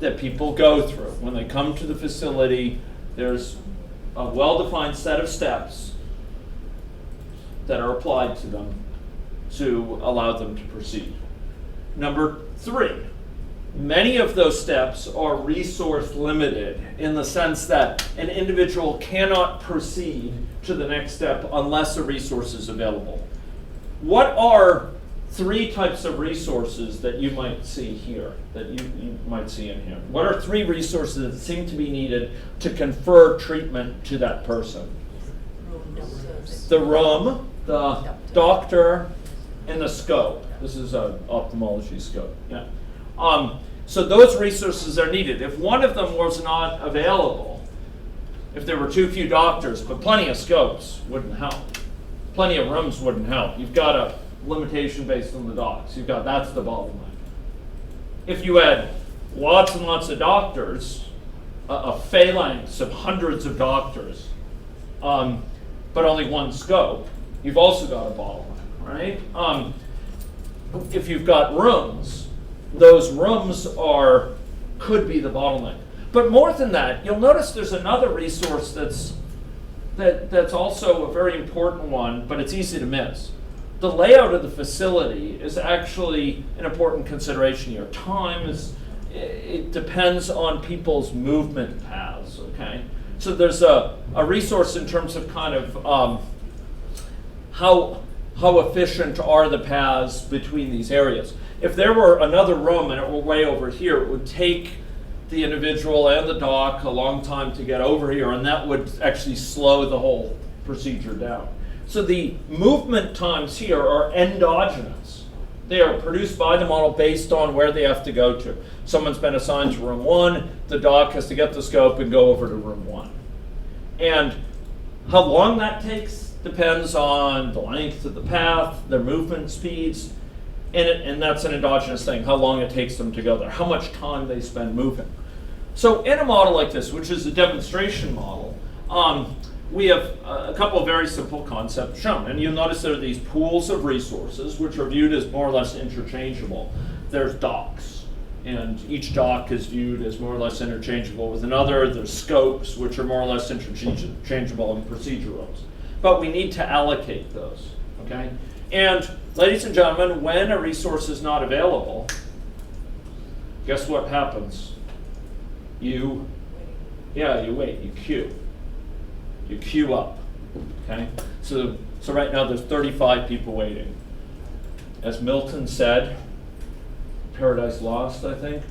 that people go through. When they come to the facility, there's a well-defined set of steps that are applied to them to allow them to proceed. Number 3, many of those steps are resource limited in the sense that an individual cannot proceed to the next step unless a resource is available. What are 3 types of resources that you might see here, that you might see in here? What are 3 resources that seem to be needed to confer treatment to that person? The room, the doctor, and the scope. This is an ophthalmology scope. Yeah. So those resources are needed. If one of them was not available, if there were too few doctors, but plenty of scopes wouldn't help. Plenty of rooms wouldn't help. You've got a limitation based on the docs. That's the bottleneck. If you had lots and lots of doctors, a phalanx of hundreds of doctors, but only one scope, you've also got a bottleneck, right? If you've got rooms, those rooms could be the bottleneck. But more than that, you'll notice there's another resource that's also a very important one, but it's easy to miss. The layout of the facility is actually an important consideration here. Time it depends on people's movement paths, okay? So there's a resource in terms of kind of how efficient are the paths between these areas. If there were another room and it were way over here, it would take the individual and the doc a long time to get over here, and that would actually slow the whole procedure down. So the movement times here are endogenous. They are produced by the model based on where they have to go to. Someone's been assigned to room 1, the doc has to get the scope and go over to room 1. And how long that takes depends on the length of the path, their movement speeds, and that's an endogenous thing, how long it takes them to go there, how much time they spend moving. So in a model like this, which is a demonstration model, we have a couple of very simple concepts shown. And you'll notice there are these pools of resources, which are viewed as more or less interchangeable. There's docs, and each doc is viewed as more or less interchangeable with another. There's scopes, which are more or less interchangeable in procedure rooms. But we need to allocate those, okay? And ladies and gentlemen, when a resource is not available, guess what happens? You wait, you queue. You queue up, okay? So right now there's 35 people waiting. As Milton said, Paradise Lost, I think,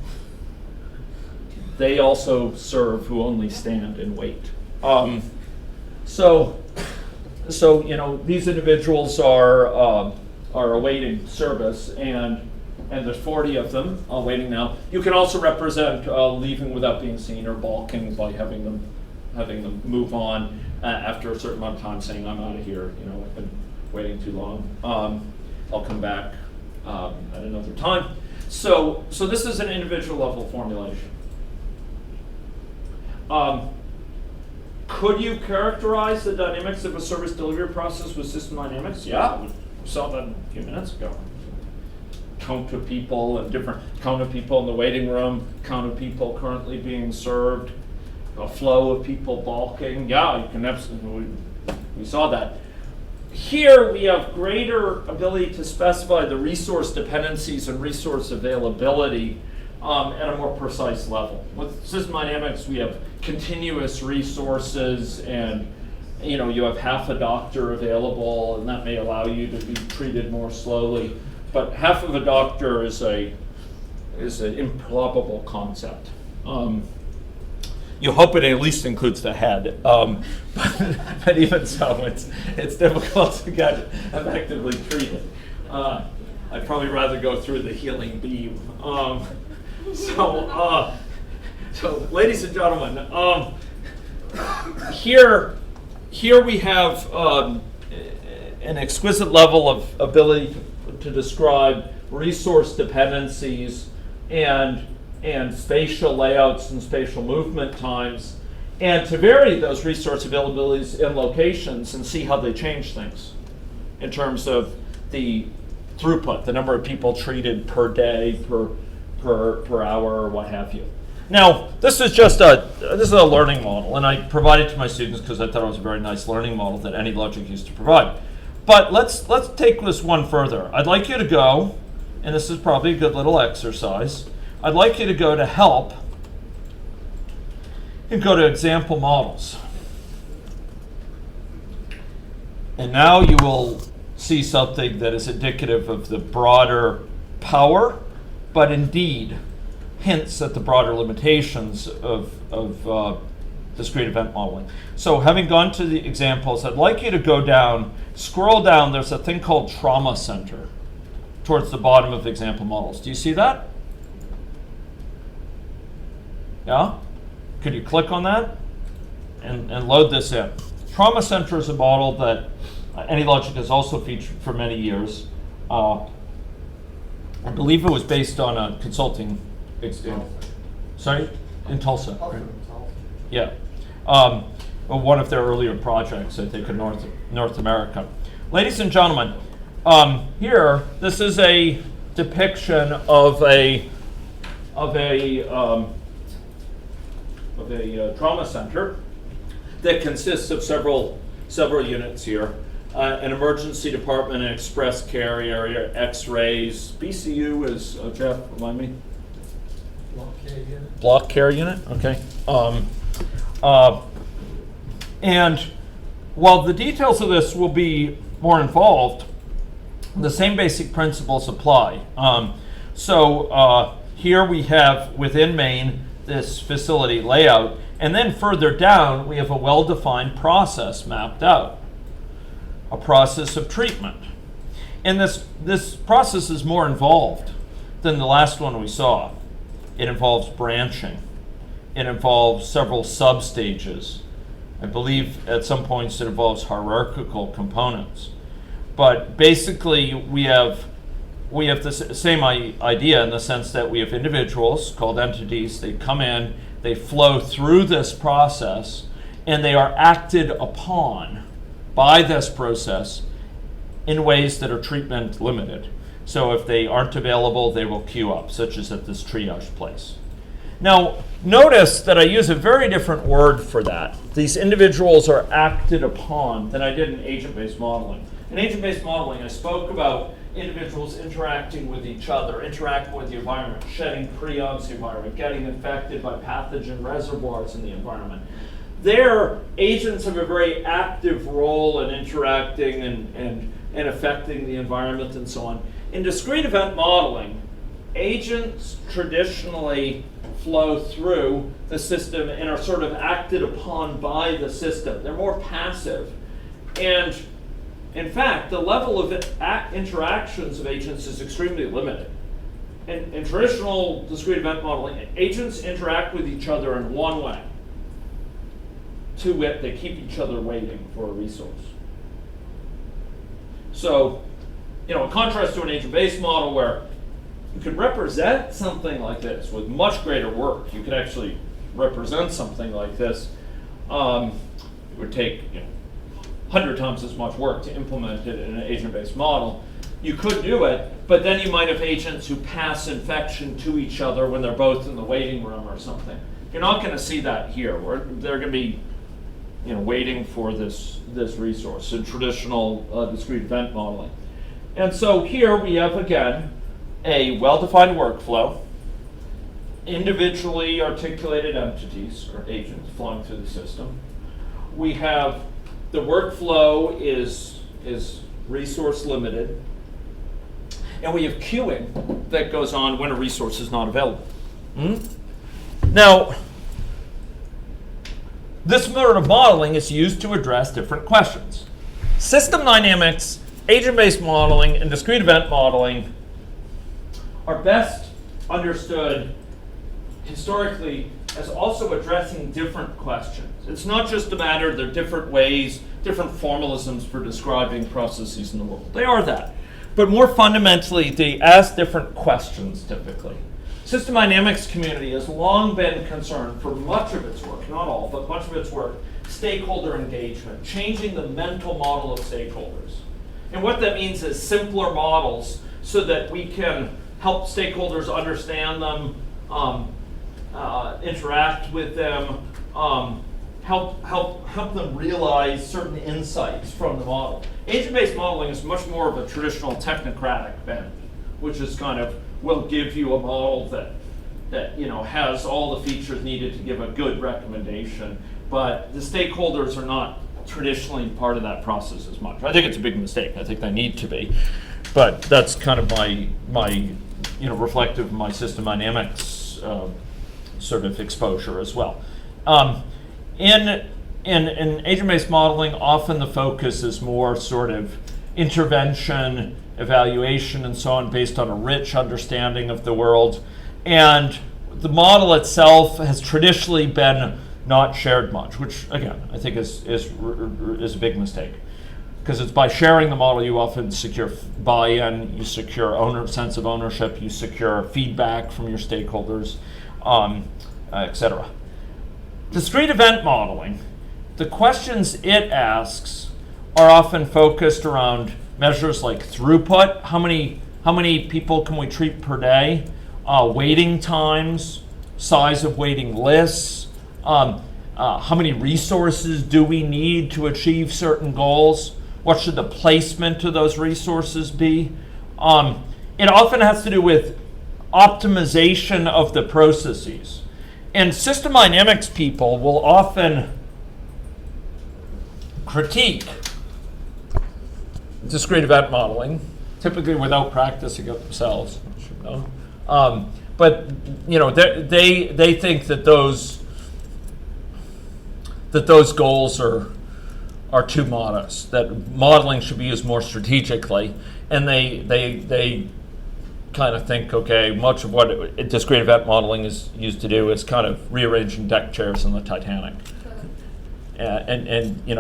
they also serve who only stand and wait. So these individuals are awaiting service, and there's 40 of them waiting now. You can also represent leaving without being seen or balking by having them move on after a certain amount of time, saying, I'm out of here, I've been waiting too long. I'll come back at another time. So this is an individual level formulation. Could you characterize the dynamics of a service delivery process with system dynamics? Yeah, we saw that a few minutes ago. Count of people and different count of people in the waiting room, count of people currently being served, a flow of people balking. Yeah, you can absolutely, we saw that. here we have greater ability to specify the resource dependencies and resource availability at a more precise level. With system dynamics, we have continuous resources, and you have half a doctor available, and that may allow you to be treated more slowly. But half of a doctor is an improbable concept. You hope it at least includes the head, but even so, it's difficult to get effectively treated. I'd probably rather go through the healing beam. So, ladies and gentlemen, here we have an exquisite level of ability to describe resource dependencies and spatial layouts and spatial movement times, and to vary those resource availabilities in locations and see how they change things in terms of the throughput, the number of people treated per day, per hour, or what have you. Now, this is a learning model, and I provided it to my students because I thought it was a very nice learning model that AnyLogic used to provide. But let's take this one further. I'd like you to go, and this is probably a good little exercise. I'd like you to go to Help and go to Example Models. And now you will see something that is indicative of the broader power, but indeed hints at the broader limitations of discrete event modeling. So having gone to the examples, I'd like you to go down, scroll down, there's a thing called Trauma Center towards the bottom of the example models. Do you see that? Yeah? Could you click on that and load this in? Trauma Center is a model that AnyLogic has also featured for many years. I believe it was based on a consulting sorry? In Tulsa. Right? Yeah. One of their earlier projects, I think, in North America. Ladies and gentlemen, here, this is a depiction of a trauma center that consists of several units here. An emergency department, an express care area, X-rays. BCU is, Jeff, remind me? Block care unit, okay. And while the details of this will be more involved, the same basic principles apply. Here we have within Maine this facility layout, and then further down we have a well-defined process mapped out, a process of treatment. And this process is more involved than the last one we saw. It involves branching. It involves several sub-stages. I believe at some points it involves hierarchical components. But basically we have the same idea in the sense that we have individuals called entities. They come in, they flow through this process, and they are acted upon by this process in ways that are treatment limited. So if they aren't available, they will queue up, such as at this triage place. Now, notice that I use a very different word for that. These individuals are acted upon than I did in agent-based modeling. In agent-based modeling, I spoke about individuals interacting with each other, interacting with the environment, shedding prions in the environment, getting infected by pathogen reservoirs in the environment. There, agents have a very active role in interacting and affecting the environment and so on. In discrete event modeling, agents traditionally flow through the system and are sort of acted upon by the system. They're more passive. And in fact, the level of interactions of agents is extremely limited. In traditional discrete event modeling, agents interact with each other in one way. To wit, they keep each other waiting for a resource. So, in contrast to an agent-based model where you could represent something like this with much greater work, you could actually represent something like this. It would take 100 times as much work to implement it in an agent-based model. You could do it, but then you might have agents who pass infection to each other when they're both in the waiting room or something. You're not going to see that here. They're going to be waiting for this resource in traditional discrete event modeling. And so here we have, again, a well-defined workflow, individually articulated entities or agents flowing through the system. We have the workflow is resource limited, and we have queuing that goes on when a resource is not available. Now, this mode of modeling is used to address different questions. System dynamics, agent-based modeling, and discrete event modeling are best understood historically as also addressing different questions. It's not just a matter, there are different ways, different formalisms for describing processes in the world. They are that. But more fundamentally, they ask different questions typically. System dynamics community has long been concerned for much of its work, not all, but much of its work, stakeholder engagement, changing the mental model of stakeholders. And what that means is simpler models so that we can help stakeholders understand them, interact with them, help them realize certain insights from the model. Agent-based modeling is much more of a traditional technocratic bent, which is kind of, will give you a model that has all the features needed to give a good recommendation, but the stakeholders are not traditionally part of that process as much. I think it's a big mistake. I think they need to be, but that's kind of my reflective of my system dynamics sort of exposure as well. In agent-based modeling, often the focus is more sort of intervention, evaluation, and so on, based on a rich understanding of the world. And the model itself has traditionally been not shared much, which again I think is a big mistake, because it's by sharing the model you often secure buy-in, you secure sense of ownership, you secure feedback from your stakeholders, etc. Discrete event modeling, the questions it asks are often focused around measures like throughput, how many people can we treat per day, waiting times, size of waiting lists, how many resources do we need to achieve certain goals, what should the placement of those resources be. It often has to do with optimization of the processes. And system dynamics people will often critique discrete event modeling, typically without practicing it themselves. But they think that those goals are too modest. That modeling should be used more strategically, and they kind of think, okay, much of what discrete event modeling is used to do is kind of rearranging deck chairs in the Titanic. And you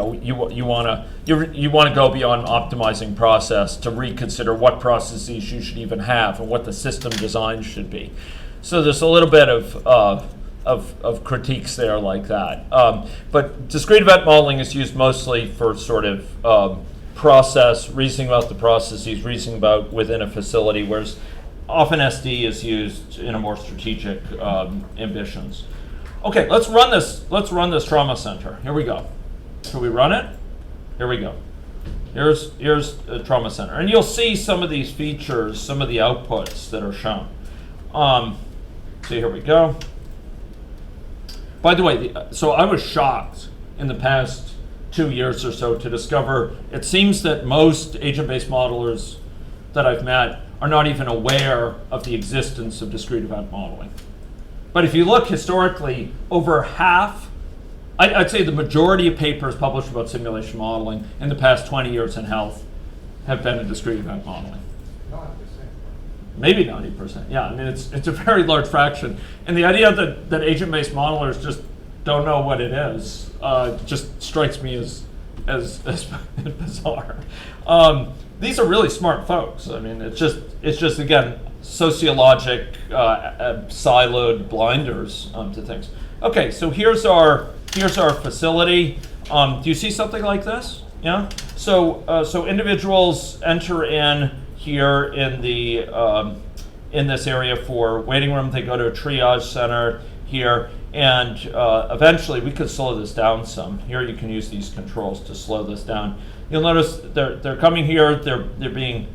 want to go beyond optimizing process to reconsider what processes you should even have and what the system design should be. So there's a little bit of critiques there like that. But discrete event modeling is used mostly for sort of process, reasoning about the processes, reasoning about within a facility, whereas often SD is used in a more strategic ambitions. Okay, let's run this trauma center. Here we go. Should we run it? Here we go. Here's a trauma center. And you'll see some of these features, some of the outputs that are shown. So here we go. By the way, so I was shocked in the past 2 years or so to discover it seems that most agent-based modelers that I've met are not even aware of the existence of discrete event modeling. But if you look historically, over half, I'd say the majority of papers published about simulation modeling in the past 20 years in health have been in discrete event modeling. 90%. Maybe 90%, yeah. I mean, it's a very large fraction. And the idea that agent-based modelers just don't know what it is just strikes me as bizarre. These are really smart folks. I mean, it's just again, sociologic, siloed blinders to things. Okay, so here's our facility. Do you see something like this? Yeah. So individuals enter in here in the in this area for waiting room. They go to a triage center here, And eventually we could slow this down some. Here you can use these controls to slow this down. You'll notice they're coming here, they're being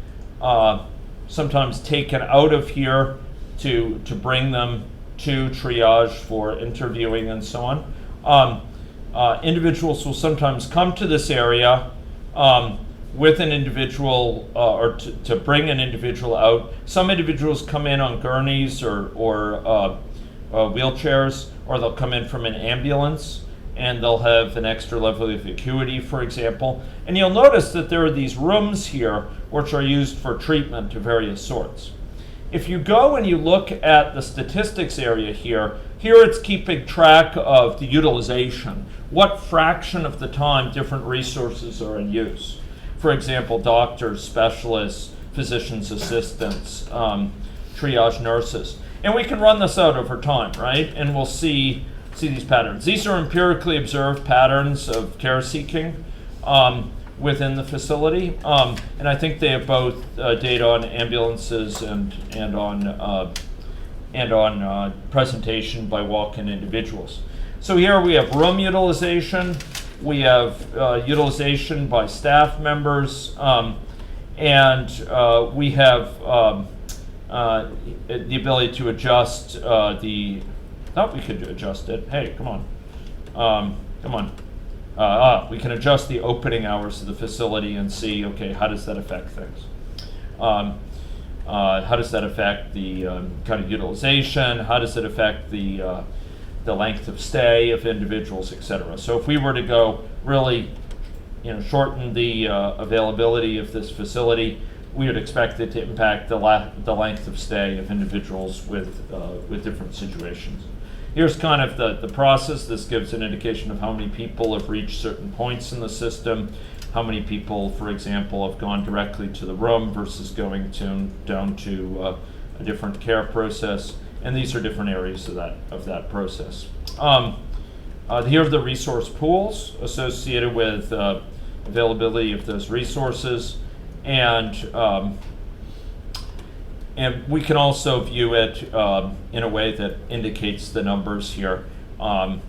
sometimes taken out of here to bring them to triage for interviewing and so on. Individuals will sometimes come to this area with an individual or to bring an individual out. Some individuals come in on gurneys or wheelchairs, or they'll come in from an ambulance and they'll have an extra level of acuity, for example. And you'll notice that there are these rooms here which are used for treatment of various sorts. If you go and you look at the statistics area here it's keeping track of the utilization, what fraction of the time different resources are in use. For example, doctors, specialists, physician's assistants, triage nurses. And we can run this out over time, right? And we'll see these patterns. These are empirically observed patterns of care seeking within the facility. And I think they have both data on ambulances and on presentation by walk-in individuals. So here we have room utilization, we have utilization by staff members, and we have the ability to adjust thought we could adjust it. Hey, come on. We can adjust the opening hours of the facility and see, okay, how does that affect things? How does that affect the kind of utilization? How does it affect the length of stay of individuals, et cetera? So if we were to go really, shorten the availability of this facility, we would expect it to impact the length of stay of individuals with different situations. Here's kind of the process. This gives an indication of how many people have reached certain points in the system, how many people, for example, have gone directly to the room versus going down to a different care process. And these are different areas of that process. Here are the resource pools associated with availability of those resources. And we can also view it in a way that indicates the numbers here, the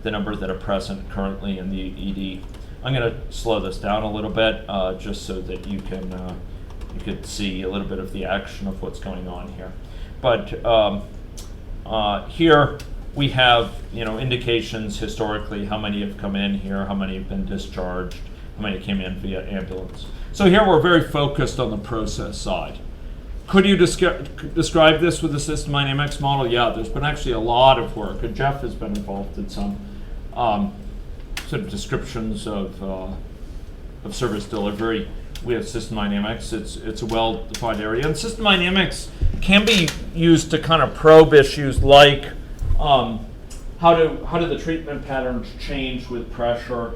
number that are present currently in the ED. I'm going to slow this down a little bit just so that you could see a little bit of the action of what's going on here. But here we have indications historically how many have come in here, how many have been discharged, how many came in via ambulance. So here we're very focused on the process side. Could you describe this with the system dynamics model? Yeah, there's been actually a lot of work. And Jeff has been involved in some sort of descriptions of service delivery with system dynamics. It's a well-defined area. And system dynamics can be used to kind of probe issues like how do the treatment patterns change with pressure?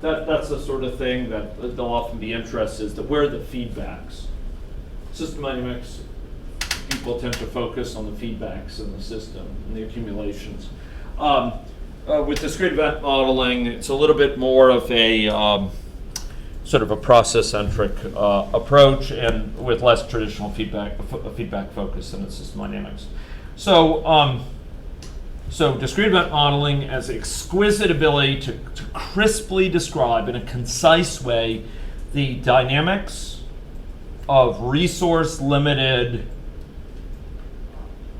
That's the sort of thing that they'll often be interested in, where are the feedbacks? System dynamics, people tend to focus on the feedbacks in the system and the accumulations. With discrete event modeling, it's a little bit more of a sort of a process-centric approach, and with less traditional feedback focus than in system dynamics. So discrete event modeling has exquisite ability to crisply describe in a concise way the dynamics of resource-limited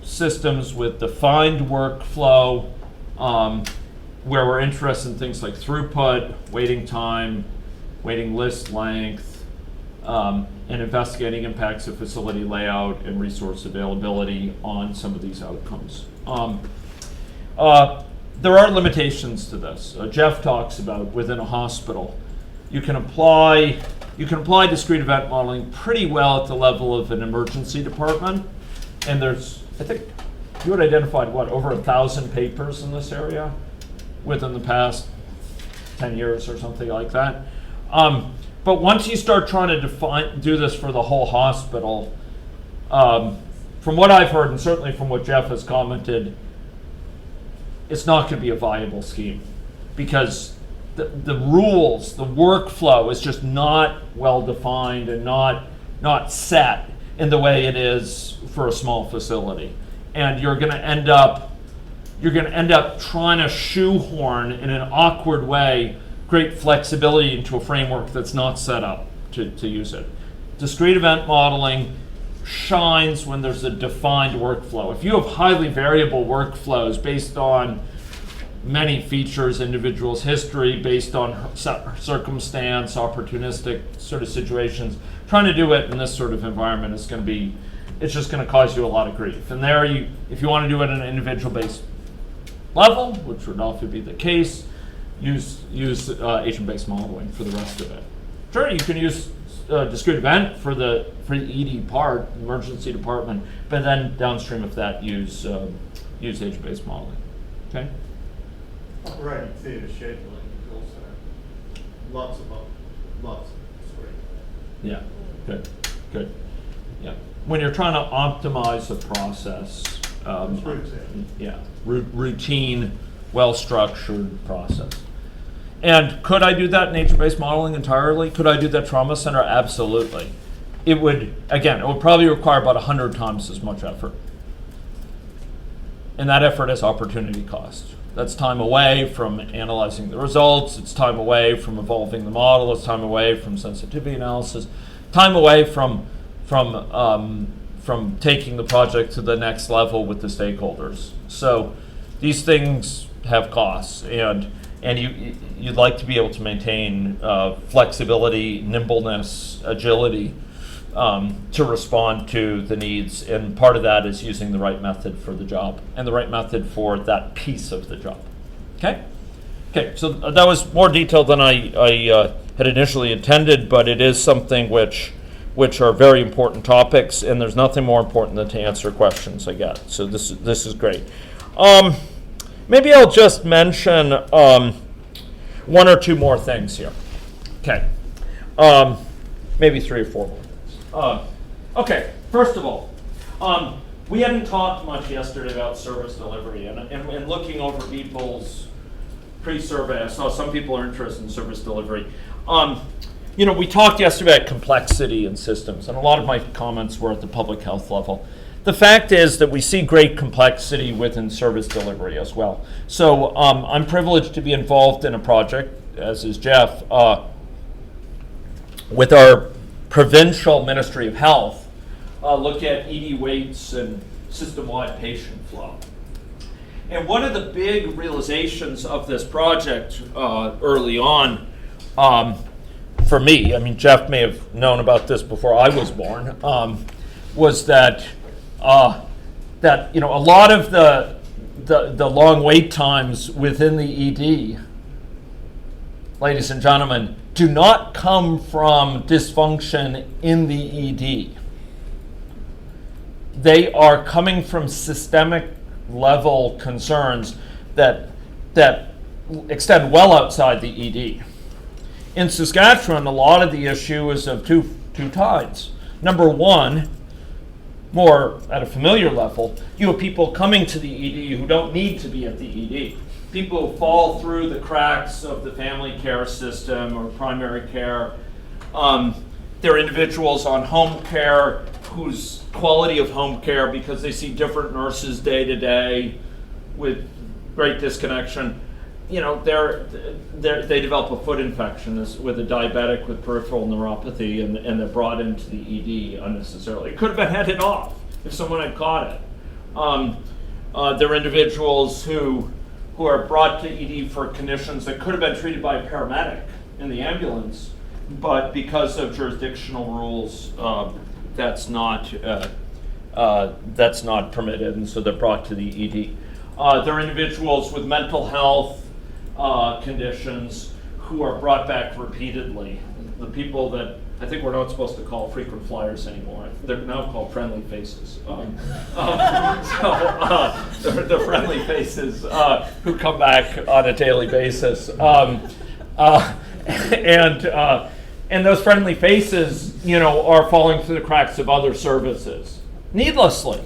systems with defined workflow, where we're interested in things like throughput, waiting time, waiting list length, and investigating impacts of facility layout and resource availability on some of these outcomes. There are limitations to this. Jeff talks about within a hospital. You can apply discrete event modeling pretty well at the level of an emergency department. And there's, I think, you had identified, over 1,000 papers in this area within the past 10 years or something like that. But once you start trying to do this for the whole hospital, from what I've heard, and certainly from what Jeff has commented, it's not going to be a viable scheme because the rules, the workflow is just not well defined and not set in the way it is for a small facility. And you're going to end up you're going to end up trying to shoehorn in an awkward way great flexibility into a framework that's not set up to use it. Discrete event modeling shines when there's a defined workflow. If you have highly variable workflows based on many features, individuals' history, based on circumstance, opportunistic sort of situations, trying to do it in this sort of environment is going to be, it's just going to cause you a lot of grief. And there, if you want to do it at an individual-based level, which would often be the case, use agent-based modeling for the rest of it. Sure, you can use discrete event for the ED part, emergency department, but then downstream of that, use agent-based modeling. Okay. Operating theatre scheduling is also lots of discrete. Yeah. Good. Yeah. When you're trying to optimize a process, It's routine. yeah, routine, well-structured process. And could I do that in agent-based modeling entirely? Could I do that trauma center? Absolutely. It would probably require about 100 times as much effort. And that effort has opportunity cost. That's time away from analyzing the results. It's time away from evolving the model. It's time away from sensitivity analysis. Time away from taking the project to the next level with the stakeholders. So these things have costs, and you'd like to be able to maintain flexibility, nimbleness, agility to respond to the needs, and part of that is using the right method for the job and the right method for that piece of the job. Okay, so that was more detailed than I had initially intended, but it is something which are very important topics, and there's nothing more important than to answer questions I get. So this is great. Maybe I'll just mention one or two more things here. Okay, maybe 3 or 4 more. Okay, first of all, we hadn't talked much yesterday about service delivery, and looking over people's pre-survey, I saw some people are interested in service delivery. We talked yesterday about complexity in systems, and a lot of my comments were at the public health level. The fact is that we see great complexity within service delivery as well. So I'm privileged to be involved in a project, as is Jeff, with our provincial Ministry of Health, look at ED weights and system-wide patient flow. And one of the big realizations of this project early on, for me, I mean, Jeff may have known about this before I was born, was that a lot of the long wait times within the ED, ladies and gentlemen, do not come from dysfunction in the ED. They are coming from systemic level concerns that extend well outside the ED. In Saskatchewan, a lot of the issue is of two kinds. Number one, more at a familiar level, you have people coming to the ED who don't need to be at the ED. People who fall through the cracks of the family care system or primary care. There are individuals on home care whose quality of home care, because they see different nurses day to day with great disconnection, they develop a foot infection with a diabetic with peripheral neuropathy, and they're brought into the ED unnecessarily. It could have been headed off if someone had caught it. There are individuals who are brought to ED for conditions that could have been treated by a paramedic in the ambulance, but because of jurisdictional rules, that's not permitted, and so they're brought to the ED. There are individuals with mental health conditions who are brought back repeatedly. The people that I think we're not supposed to call frequent flyers anymore. They're now called friendly faces. The friendly faces who come back on a daily basis. And those friendly faces, are falling through the cracks of other services needlessly.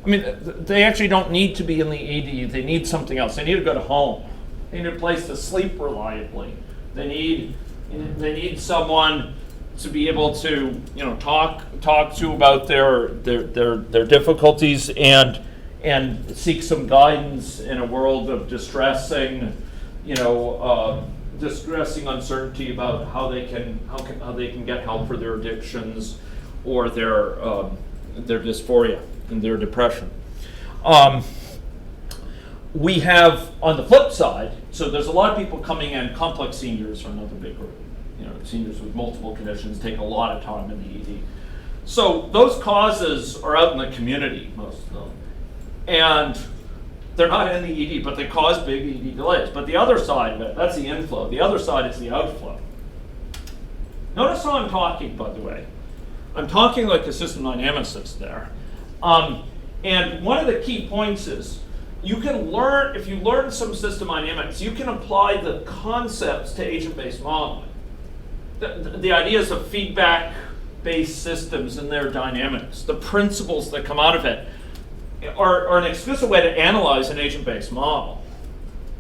I mean, they actually don't need to be in the ED. They need something else. They need to go to home. They need a place to sleep reliably. They need someone to be able to, talk to about their difficulties, and and seek some guidance in a world of distressing, distressing uncertainty about how they can get help for their addictions or their dysphoria and their depression. We have, on the flip side, so there's a lot of people coming in, complex seniors are another big group. Seniors with multiple conditions take a lot of time in the ED. So those causes are out in the community, most of them. And they're not in the ED, but they cause big ED delays. But the other side of it, that's the inflow. The other side is the outflow. Notice how I'm talking, by the way. I'm talking like a system dynamicist there. And one of the key points is, you can learn, if you learn some system dynamics, you can apply the concepts to agent-based modeling. The ideas of feedback-based systems and their dynamics, the principles that come out of it, are an explicit way to analyze an agent-based model.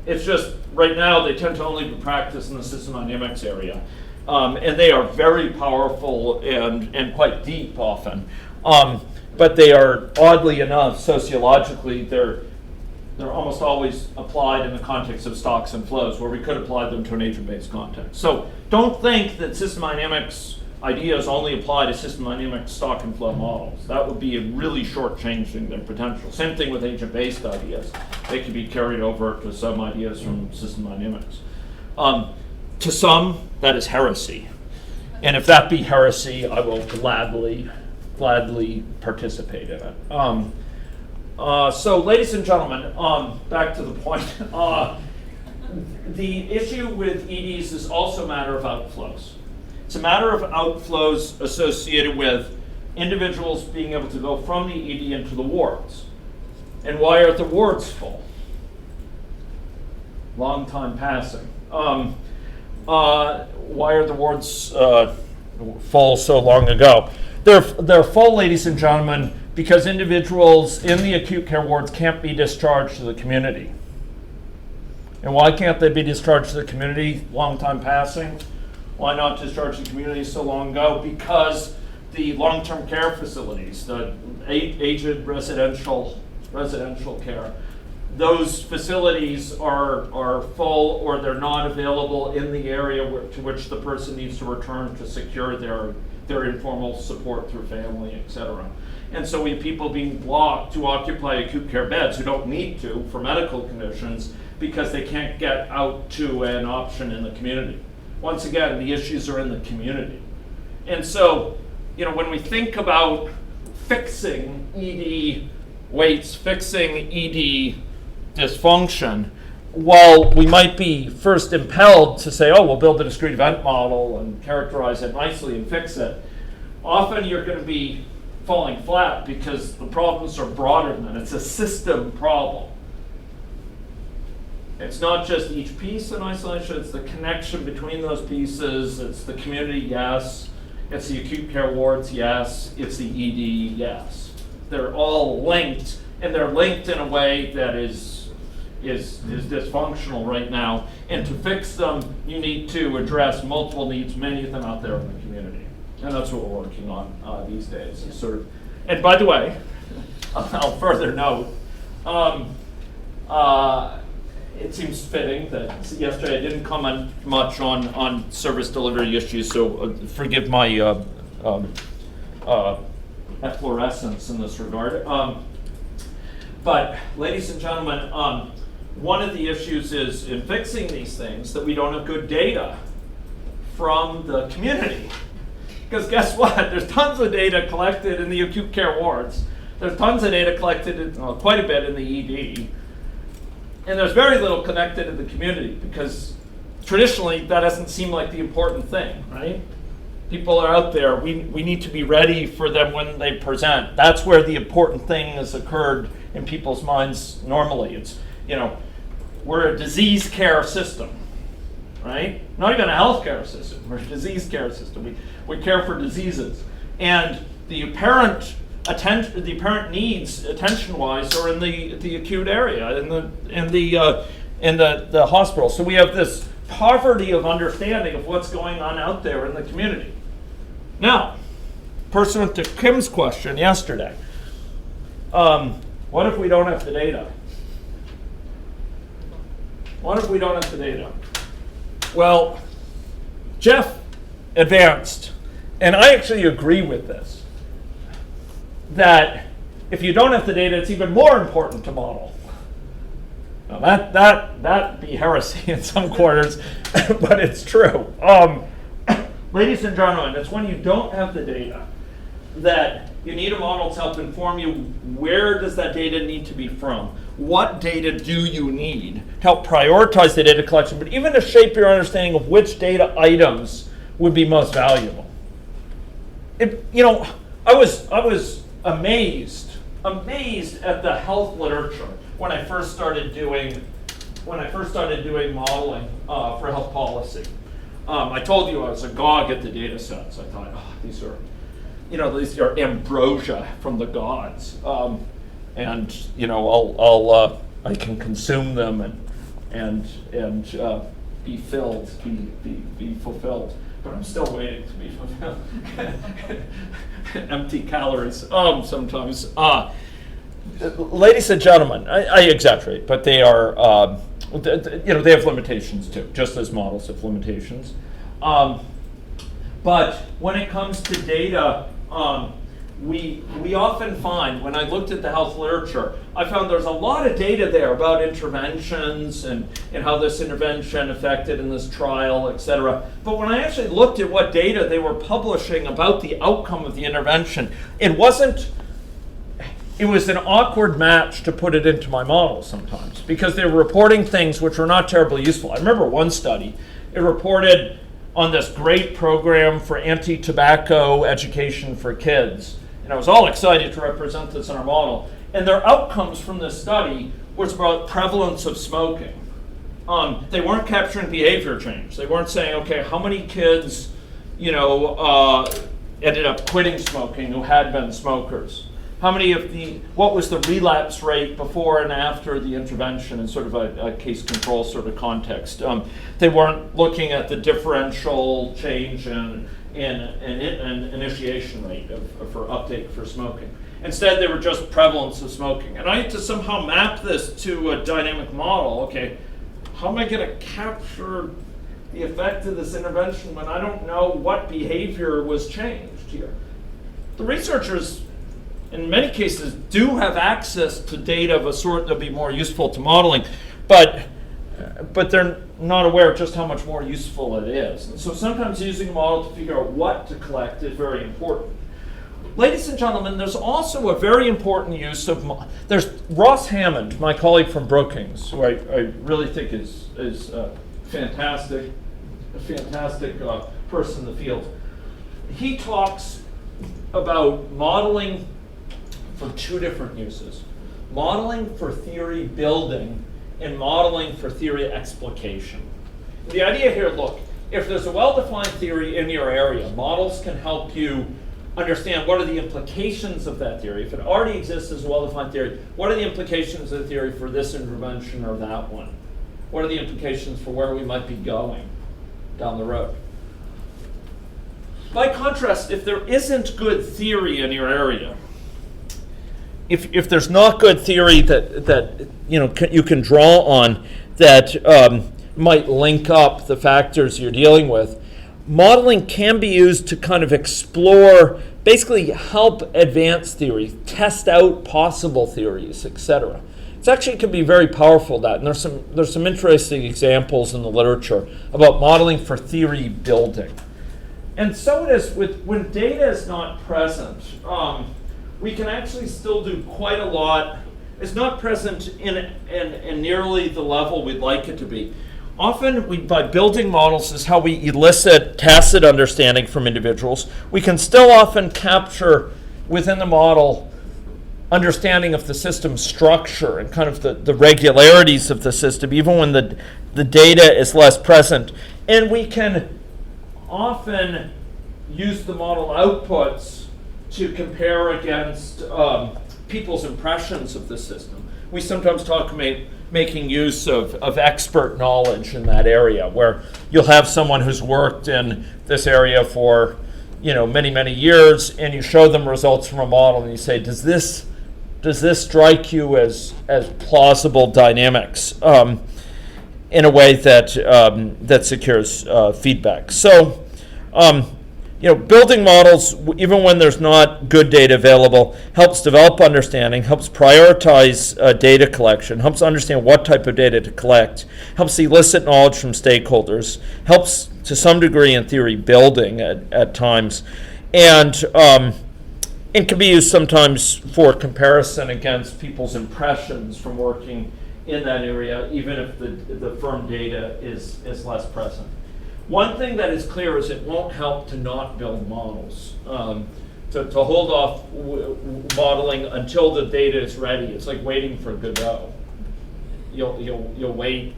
It's just, right now, they tend to only be practiced in the system dynamics area. And they are very powerful and quite deep often. But they are, oddly enough, sociologically, they're almost always applied in the context of stocks and flows, where we could apply them to an agent-based context. So don't think that system dynamics ideas only apply to system dynamics stock and flow models. That would be really shortchanging their potential. Same thing with agent-based ideas. They can be carried over to some ideas from system dynamics. To some, that is heresy. And if that be heresy, I will gladly participate in it. So, ladies and gentlemen, back to the point. The issue with EDs is also a matter of outflows. It's a matter of outflows associated with individuals being able to go from the ED into the wards. And why are the wards full? Long time passing. Why are the wards full so long ago? They're full, ladies and gentlemen, because individuals in the acute care wards can't be discharged to the community. And why can't they be discharged to the community? Long time passing. Why not discharge the community so long ago? Because the long-term care facilities, the aged residential care, those facilities are full, or they're not available in the area to which the person needs to return to secure their informal support through family, etc. And so we have people being blocked to occupy acute care beds who don't need to for medical conditions because they can't get out to an option in the community. Once again, the issues are in the community. And so, when we think about fixing ED waits, fixing ED dysfunction, while we might be first impelled to say, oh, we'll build a discrete event model and characterize it nicely and fix it, often you're going to be falling flat because the problems are broader than that. It's a system problem. It's not just each piece in isolation, it's the connection between those pieces. It's the community, yes. It's the acute care wards, yes. It's the ED, yes. They're all linked, and they're linked in a way that is dysfunctional right now. And to fix them, you need to address multiple needs, many of them out there in the community. And that's what we're working on these days. And by the way, I'll further note, it seems fitting that yesterday I didn't comment much on service delivery issues, so forgive my efflorescence in this regard. But ladies and gentlemen, one of the issues is in fixing these things that we don't have good data from the community. Because guess what? There's tons of data collected in the acute care wards. There's tons of data collected, quite a bit in the ED. And there's very little connected in the community because traditionally that doesn't seem like the important thing, right? People are out there. We need to be ready for them when they present. That's where the important thing has occurred in people's minds normally. It's, we're a disease care system, right? Not even a healthcare system. We're a disease care system. We care for diseases. And the apparent needs, attention-wise, are in the acute area, in the hospital. So we have this poverty of understanding of what's going on out there in the community. Now, pursuant to Kim's question yesterday, What if we don't have the data? What if we don't have the data? Well, Jeff advanced, and I actually agree with this, that if you don't have the data, it's even more important to model. Now that'd be heresy in some quarters, but it's true. Ladies and gentlemen, it's when you don't have the data that you need a model to help inform you where does that data need to be from. What data do you need to help prioritize the data collection, but even to shape your understanding of which data items would be most valuable. I was amazed at the health literature when I first started doing modeling for health policy. I told you I was agog at the data sets. I thought, these are ambrosia from the gods, and I can consume them and be filled, be fulfilled. But I'm still waiting to be fulfilled. Empty calories sometimes. Ladies and gentlemen, I exaggerate, but they are, they have limitations too, just as models have limitations. But when it comes to data, we often find, when I looked at the health literature, I found there's a lot of data there about interventions and how this intervention affected in this trial, et cetera. But when I actually looked at what data they were publishing about the outcome of the intervention, it was an awkward match to put it into my model sometimes, because they were reporting things which were not terribly useful. I remember one study, it reported on this great program for anti-tobacco education for kids. And I was all excited to represent this in our model. And their outcomes from this study was about prevalence of smoking. They weren't capturing behavior change. They weren't saying, okay, how many kids, ended up quitting smoking who had been smokers? What was the relapse rate before and after the intervention in sort of a case control sort of context? They weren't looking at the differential change in initiation rate for uptake for smoking. Instead, they were just prevalence of smoking. And I had to somehow map this to a dynamic model. Okay, how am I going to capture the effect of this intervention when I don't know what behavior was changed here? The researchers, in many cases, do have access to data of a sort that would be more useful to modeling, but they're not aware of just how much more useful it is. And so sometimes using a model to figure out what to collect is very important. Ladies and gentlemen, there's also a very important use of, there's Ross Hammond, my colleague from Brookings, who I really think is a fantastic person in the field. He talks about modeling for two different uses. Modeling for theory building and modeling for theory explication. The idea here, look, if there's a well-defined theory in your area, models can help you understand what are the implications of that theory. If it already exists as a well-defined theory, what are the implications of the theory for this intervention or that one? What are the implications for where we might be going down the road? By contrast, if there isn't good theory in your area, if there's not good theory that you can draw on that might link up the factors you're dealing with, modeling can be used to kind of explore, basically help advance theory, test out possible theories, etc. It actually can be very powerful, that, and there's some interesting examples in the literature about modeling for theory building. And so it is when data is not present. We can actually still do quite a lot. It's not present in nearly the level we'd like it to be. Often, by building models is how we elicit tacit understanding from individuals. We can still often capture within the model understanding of the system structure and kind of the regularities of the system, even when the data is less present. And we can often use the model outputs to compare against people's impressions of the system. We sometimes talk about making use of expert knowledge in that area, where you'll have someone who's worked in this area for many, many years, and you show them results from a model, and you say, does this does this strike you as plausible dynamics in a way that that secures feedback? So, building models, even when there's not good data available, helps develop understanding, helps prioritize data collection, helps understand what type of data to collect, helps elicit knowledge from stakeholders, helps to some degree in theory building at times, and it can be used sometimes for comparison against people's impressions from working in that area, even if the firm data is less present. One thing that is clear is it won't help to not build models. To hold off modeling until the data is ready. It's like waiting for Godot. You'll wait,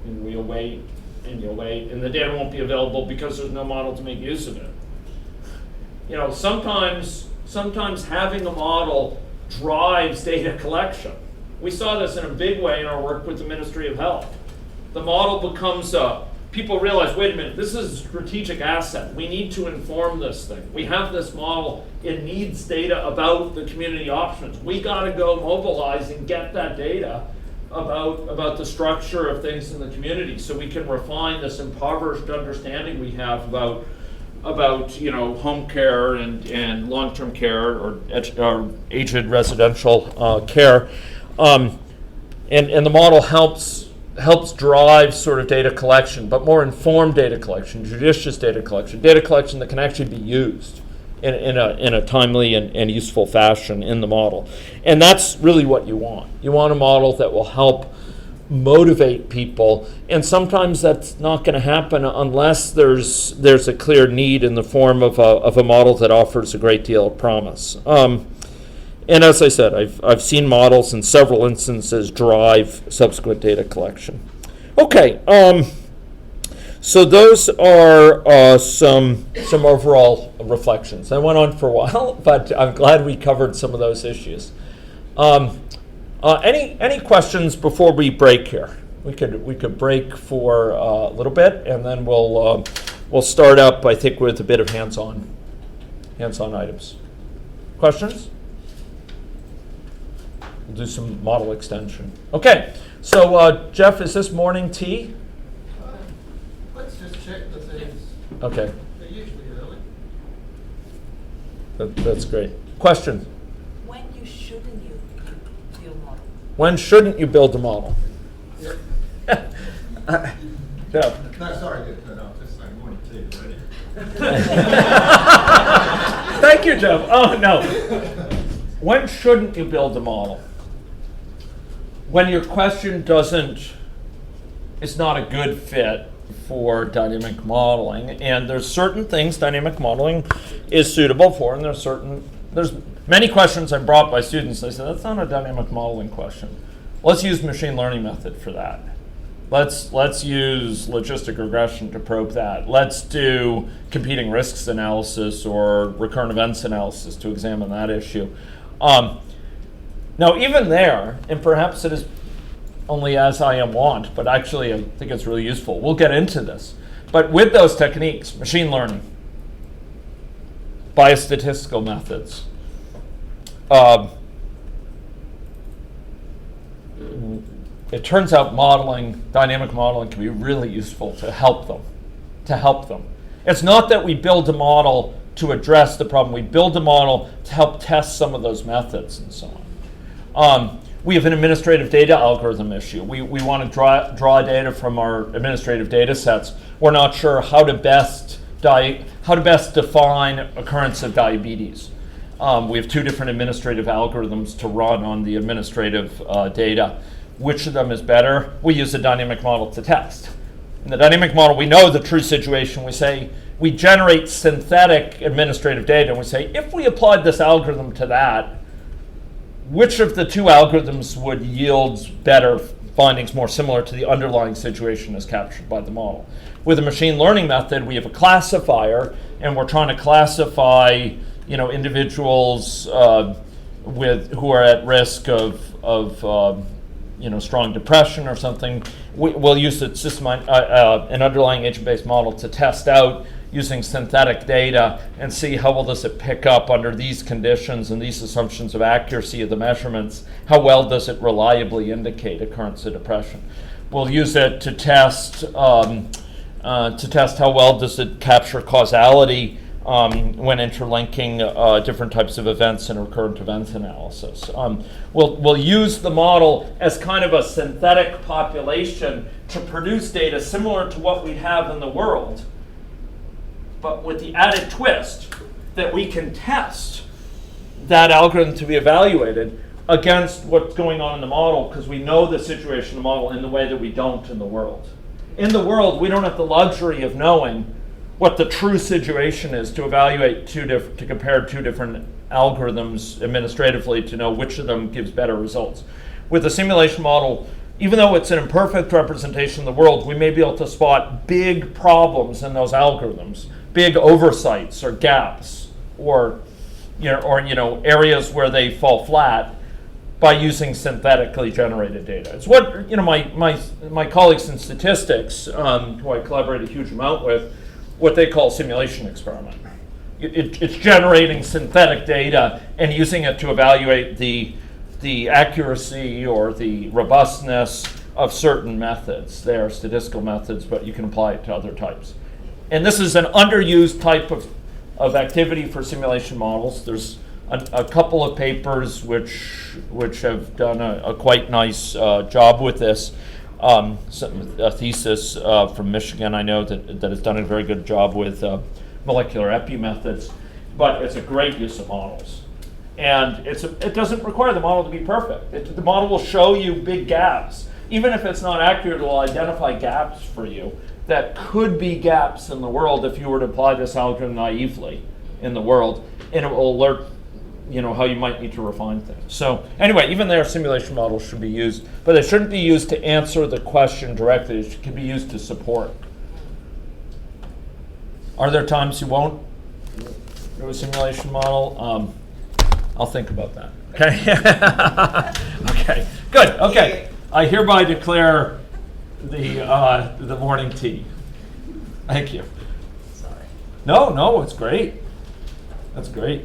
and you'll wait, and you'll wait, and the data won't be available because there's no model to make use of it. Sometimes having a model drives data collection. We saw this in a big way in our work with the Ministry of Health. The model becomes people realize, wait a minute, this is a strategic asset. We need to inform this thing. We have this model. It needs data about the community options. We got to go mobilize and get that data about the structure of things in the community so we can refine this impoverished understanding we have about home care and long-term care or aged residential care. And the model helps drive sort of data collection, but more informed data collection, judicious data collection that can actually be used in a timely and useful fashion in the model. And that's really what you want. You want a model that will help motivate people, and sometimes that's not going to happen unless there's a clear need in the form of a model that offers a great deal of promise. And as I said, I've seen models in several instances drive subsequent data collection. Okay, so those are some overall reflections. I went on for a while, but I'm glad we covered some of those issues. Any questions before we break here? We could break for a little bit, and then we'll start up, I think, with a bit of hands-on items. Questions? We'll do some model extension. Okay, so Jeff, is this morning tea? Let's just check the things. Okay. They're usually early. That's great. Question? When shouldn't you build model? When shouldn't you build a model? Yep. Jeff. No, sorry, no, just saying morning tea already. Thank you, Jeff. Oh, no. When shouldn't you build a model? When your question is not a good fit for dynamic modeling, and there's certain things dynamic modeling is suitable for, and there's many questions I brought by students. I said, that's not a dynamic modeling question. Let's use machine learning method for that. Let's use logistic regression to probe that. Let's do competing risks analysis or recurrent events analysis to examine that issue. Now, even there, and perhaps it is only as I am wont, but actually I think it's really useful. We'll get into this. But with those techniques, machine learning, biostatistical methods, it turns out dynamic modeling can be really useful to help them. It's not that we build a model to address the problem. We build a model to help test some of those methods and so on. We have an administrative data algorithm issue. We want to draw data from our administrative data sets. We're not sure how to best define occurrence of diabetes. We have two different administrative algorithms to run on the administrative data. Which of them is better? We use a dynamic model to test. In the dynamic model, we know the true situation. We generate synthetic administrative data, and we say, if we applied this algorithm to that, which of the two algorithms would yield better findings more similar to the underlying situation as captured by the model? With a machine learning method, we have a classifier, and we're trying to classify, individuals who are at risk of strong depression or something. We'll use an underlying agent-based model to test out using synthetic data and see how well does it pick up under these conditions and these assumptions of accuracy of the measurements, how well does it reliably indicate occurrence of depression. We'll use it to test how well does it capture causality when interlinking different types of events in recurrent event analysis. We'll use the model as kind of a synthetic population to produce data similar to what we have in the world, but with the added twist that we can test that algorithm to be evaluated against what's going on in the model, because we know the situation in the model in the way that we don't in the world. In the world, we don't have the luxury of knowing what the true situation is to evaluate to compare two different algorithms administratively to know which of them gives better results. With a simulation model, even though it's an imperfect representation of the world, we may be able to spot big problems in those algorithms, big oversights or gaps, or areas where they fall flat by using synthetically generated data. It's what my colleagues in statistics, who I collaborate a huge amount with, what they call simulation experiment. It's generating synthetic data and using it to evaluate the accuracy or the robustness of certain methods. They are statistical methods, but you can apply it to other types. And this is an underused type of activity for simulation models. There's a couple of papers which have done a quite nice job with this. A thesis from Michigan, I know, that has done a very good job with molecular epi methods, but it's a great use of models. And it doesn't require the model to be perfect. The model will show you big gaps. Even if it's not accurate, it will identify gaps for you that could be gaps in the world if you were to apply this algorithm naively in the world, and it will alert how you might need to refine things. So anyway, even there, simulation models should be used, but they shouldn't be used to answer the question directly. It can be used to support. Are there times you won't do a simulation model? I'll think about that. Okay. Okay. Good. Okay. I hereby declare the morning tea. Thank you. Sorry. No, it's great. That's great.